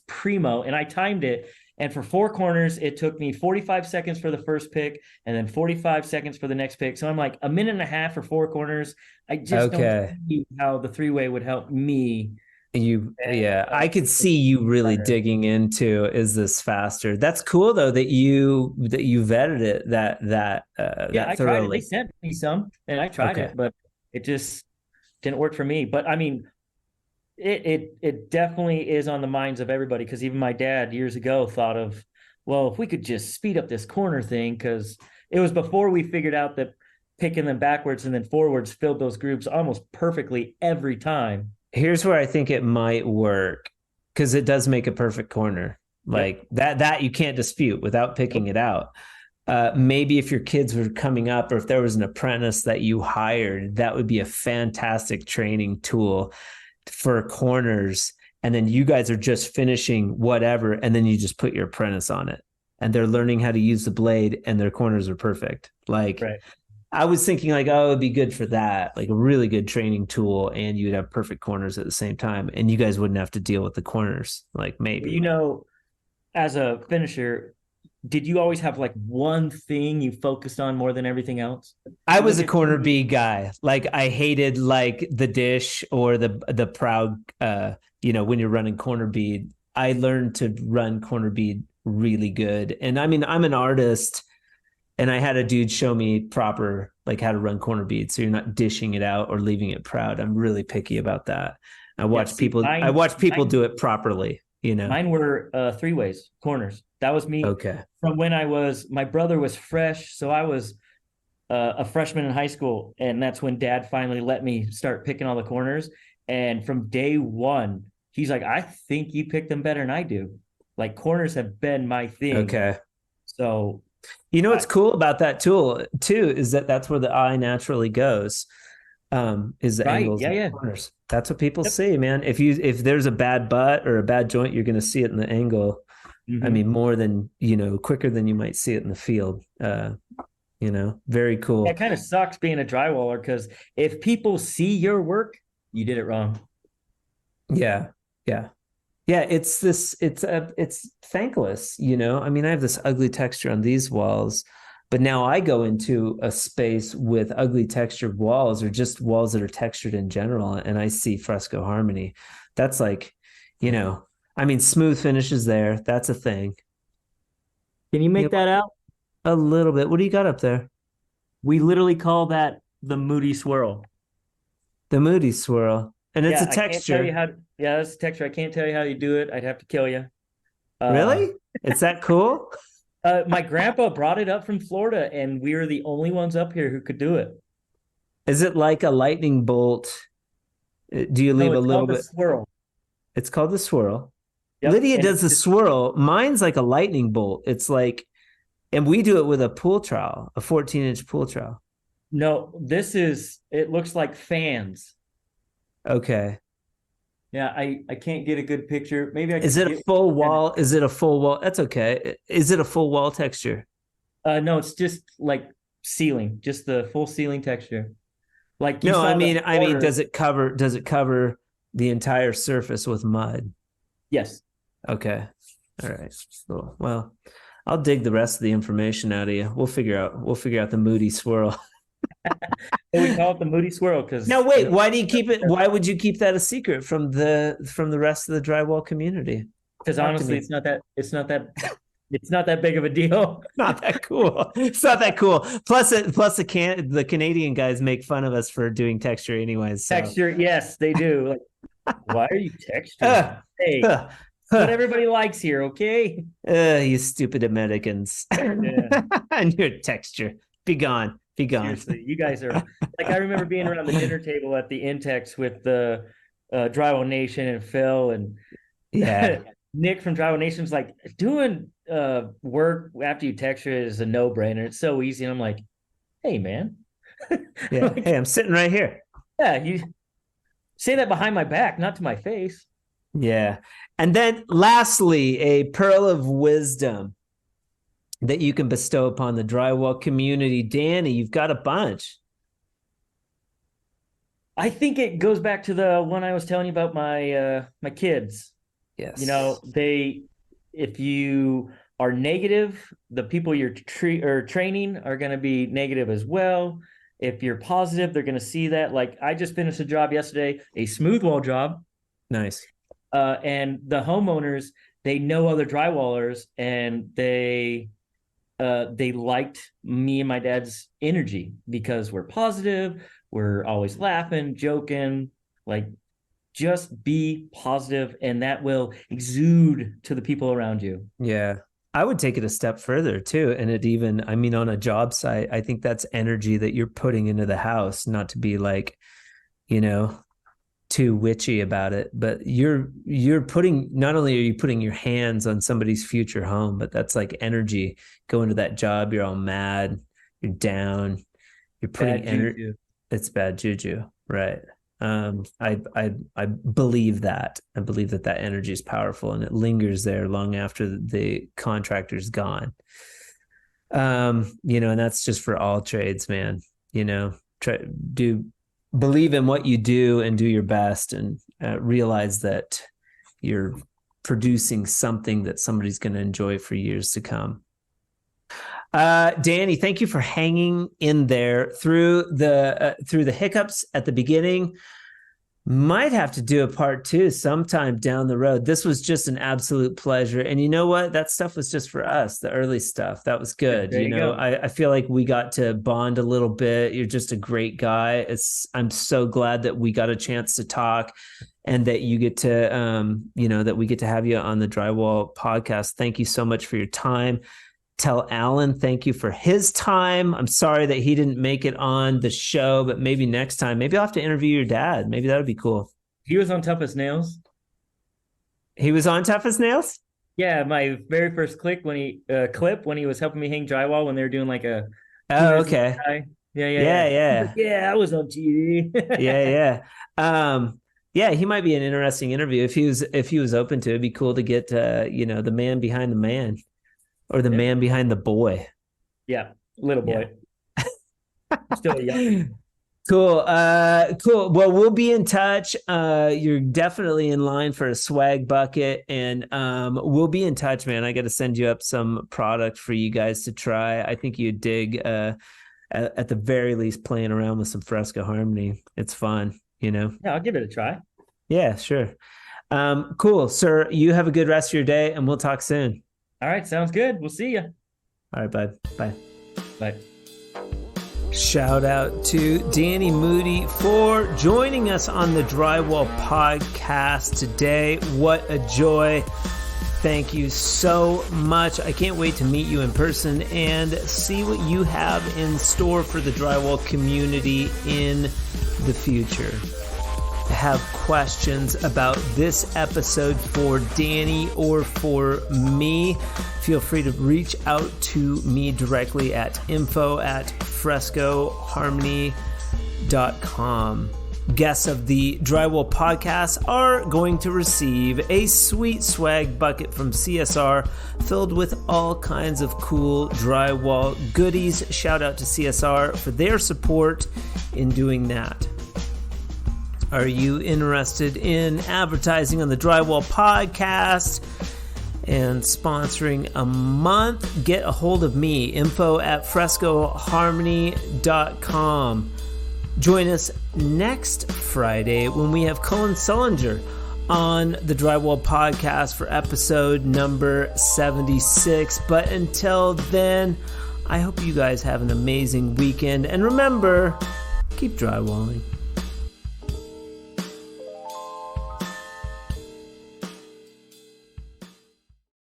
[SPEAKER 2] primo, and I timed it. And for 4 corners, it took me 45 seconds for the first pick and then 45 seconds for the next pick. So I'm like a minute and a half for 4 corners. I just don't see how the 3-way would help me.
[SPEAKER 1] I could see you really digging into, is this faster? That's cool though that you vetted it that
[SPEAKER 2] I tried it. They sent me some and I tried it, but it just didn't work for me. But I mean, it definitely is on the minds of everybody, because even my dad years ago thought of, well, if we could just speed up this corner thing, because it was before we figured out that picking them backwards and then forwards filled those grooves almost perfectly every time.
[SPEAKER 1] Here's where I think it might work, because it does make a perfect corner. Like that you can't dispute without picking it out. Maybe if your kids were coming up, or if there was an apprentice that you hired, that would be a fantastic training tool for corners. And then you guys are just finishing whatever, and then you just put your apprentice on it, and they're learning how to use the blade, and their corners are perfect. Like, I was thinking like, oh, it'd be good for that, like a really good training tool, and you'd have perfect corners at the same time, and you guys wouldn't have to deal with the corners. Like, maybe,
[SPEAKER 2] you know, as a finisher, did you always have like one thing you focused on more than everything else?
[SPEAKER 1] I was a corner bead guy. Like, I hated like the dish or the proud, when you're running corner bead. I learned to run corner bead really good. And I mean, I'm an artist, and I had a dude show me proper, like, how to run corner bead, so you're not dishing it out or leaving it proud. I'm really picky about that. I watch people do it properly.
[SPEAKER 2] Mine were 3-ways, corners. That was me.
[SPEAKER 1] Okay.
[SPEAKER 2] From when my brother was fresh. So I was a freshman in high school, and that's when dad finally let me start picking all the corners. And from day one, he's like, I think you pick them better than I do. Like, corners have been my thing.
[SPEAKER 1] Okay.
[SPEAKER 2] So,
[SPEAKER 1] what's cool about that tool too is that that's where the eye naturally goes. Is the angles and corners. That's what people see, man. If there's a bad butt or a bad joint, you're going to see it in the angle. Mm-hmm. I mean, more than, quicker than you might see it in the field. Very cool.
[SPEAKER 2] It kind of sucks being a drywaller, because if people see your work, you did it wrong.
[SPEAKER 1] Yeah. It's thankless. I mean, I have this ugly texture on these walls, but now I go into a space with ugly textured walls, or just walls that are textured in general, and I see fresco harmony. That's like, I mean, smooth finishes there. That's a thing.
[SPEAKER 2] Can you make that out?
[SPEAKER 1] A little bit. What do you got up there?
[SPEAKER 2] We literally call that the Moody swirl.
[SPEAKER 1] The Moody swirl. And it's a texture.
[SPEAKER 2] It's a texture. I can't tell you how you do it. I'd have to kill you.
[SPEAKER 1] Really? Is that cool?
[SPEAKER 2] My grandpa brought it up from Florida, and we were the only ones up here who could do it.
[SPEAKER 1] Is it like a lightning bolt? Do you leave a little bit?
[SPEAKER 2] Swirl.
[SPEAKER 1] It's called the swirl.
[SPEAKER 2] Yep.
[SPEAKER 1] Lydia does the swirl. Mine's like a lightning bolt. It's like, and we do it with a pool trowel, a 14-inch pool trowel.
[SPEAKER 2] No, it looks like fans.
[SPEAKER 1] Okay.
[SPEAKER 2] Yeah, I can't get a good picture. Maybe I can.
[SPEAKER 1] Is it a full wall? Is it a full wall? That's okay. Is it a full wall texture?
[SPEAKER 2] No, it's just like ceiling, just the full ceiling texture. Like,
[SPEAKER 1] no, I mean, does it cover the entire surface with mud?
[SPEAKER 2] Yes.
[SPEAKER 1] Okay. All right. Cool. Well, I'll dig the rest of the information out of you. We'll figure out the Moody swirl.
[SPEAKER 2] We call it the Moody swirl because.
[SPEAKER 1] No, wait. Why do you keep it? Why would you keep that a secret from the rest of the drywall community?
[SPEAKER 2] Because honestly, it's not that big of a deal.
[SPEAKER 1] Not that cool. It's not that cool. Plus the Canadian guys make fun of us for doing texture anyways. So.
[SPEAKER 2] Texture, yes, they do. Like, why are you texturing? Hey, what everybody likes here, okay?
[SPEAKER 1] You stupid Americans. Yeah. And your texture. Be gone.
[SPEAKER 2] Seriously, you guys are like, I remember being around the dinner table at the Intex with the Drywall Nation and Phil and Nick from Drywall Nation's like doing work after you texture it is a no-brainer. It's so easy. And I'm like, hey, man.
[SPEAKER 1] Yeah.
[SPEAKER 2] Like,
[SPEAKER 1] Hey, I'm sitting right here.
[SPEAKER 2] yeah, you say that behind my back, not to my face.
[SPEAKER 1] Yeah. And then lastly, a pearl of wisdom that you can bestow upon the drywall community. Danny, you've got a bunch.
[SPEAKER 2] I think it goes back to the one I was telling you about my kids.
[SPEAKER 1] Yes.
[SPEAKER 2] You know, if you are negative, the people you're training are going to be negative as well. If you're positive, they're going to see that. Like, I just finished a job yesterday, a smooth wall job.
[SPEAKER 1] Nice.
[SPEAKER 2] And the homeowners, they know other drywallers, and they liked me and my dad's energy because we're positive. We're always laughing, joking, like, just be positive, and that will exude to the people around you.
[SPEAKER 1] Yeah. I would take it a step further too. And on a job site, I think that's energy that you're putting into the house, not to be like, too witchy about it, but you're putting, not only are you putting your hands on somebody's future home, but that's like energy going to that job. You're all mad, you're down, you're putting energy. It's bad juju, right? I believe that. I believe that energy is powerful, and it lingers there long after the contractor's gone. And that's just for all trades, man. Believe in what you do and do your best, and realize that you're producing something that somebody's going to enjoy for years to come. Danny, thank you for hanging in there through the hiccups at the beginning. Might have to do a part 2 sometime down the road. This was just an absolute pleasure. And you know what? That stuff was just for us, the early stuff. That was good.
[SPEAKER 2] There you go.
[SPEAKER 1] I feel like we got to bond a little bit. You're just a great guy. I'm so glad that we got a chance to talk, and that you get to, that we get to have you on the Drywall Podcast. Thank you so much for your time. Tell Alan thank you for his time. I'm sorry that he didn't make it on the show, but maybe next time. Maybe I'll have to interview your dad. Maybe that would be cool.
[SPEAKER 2] He was on Tough as Nails.
[SPEAKER 1] He was on Tough as Nails?
[SPEAKER 2] Yeah, my very first clip when he was helping me hang drywall when they were doing like a...
[SPEAKER 1] Oh, okay.
[SPEAKER 2] Yeah. Yeah, I was on TV.
[SPEAKER 1] Yeah, he might be an interesting interview if he was open to it. It'd be cool to get the man behind the man. Or the man behind the boy.
[SPEAKER 2] Yeah, little boy. Yeah. Still young.
[SPEAKER 1] Cool. Well, we'll be in touch. You're definitely in line for a swag bucket, and we'll be in touch, man. I got to send you up some product for you guys to try. I think you'd dig, at the very least, playing around with some Fresco Harmony. It's fun,
[SPEAKER 2] Yeah, I'll give it a try.
[SPEAKER 1] Yeah, sure. Cool, sir. You have a good rest of your day, and we'll talk soon.
[SPEAKER 2] All right, sounds good. We'll see you.
[SPEAKER 1] All right, bud. Bye.
[SPEAKER 2] Bye.
[SPEAKER 1] Shout out to Danny Moody for joining us on the Drywall Podcast today. What a joy. Thank you so much. I can't wait to meet you in person and see what you have in store for the drywall community in the future. Have questions about this episode for Danny or for me, feel free to reach out to me directly at info@frescoharmony.com. Guests of the Drywall Podcast are going to receive a sweet swag bucket from CSR filled with all kinds of cool drywall goodies. Shout out to CSR for their support in doing that. Are you interested in advertising on the Drywall Podcast and sponsoring a month? Get a hold of me, info@frescoharmony.com. Join us next Friday when we have Colin Sullinger on the Drywall Podcast for episode number 76. But until then, I hope you guys have an amazing weekend. And remember, keep drywalling.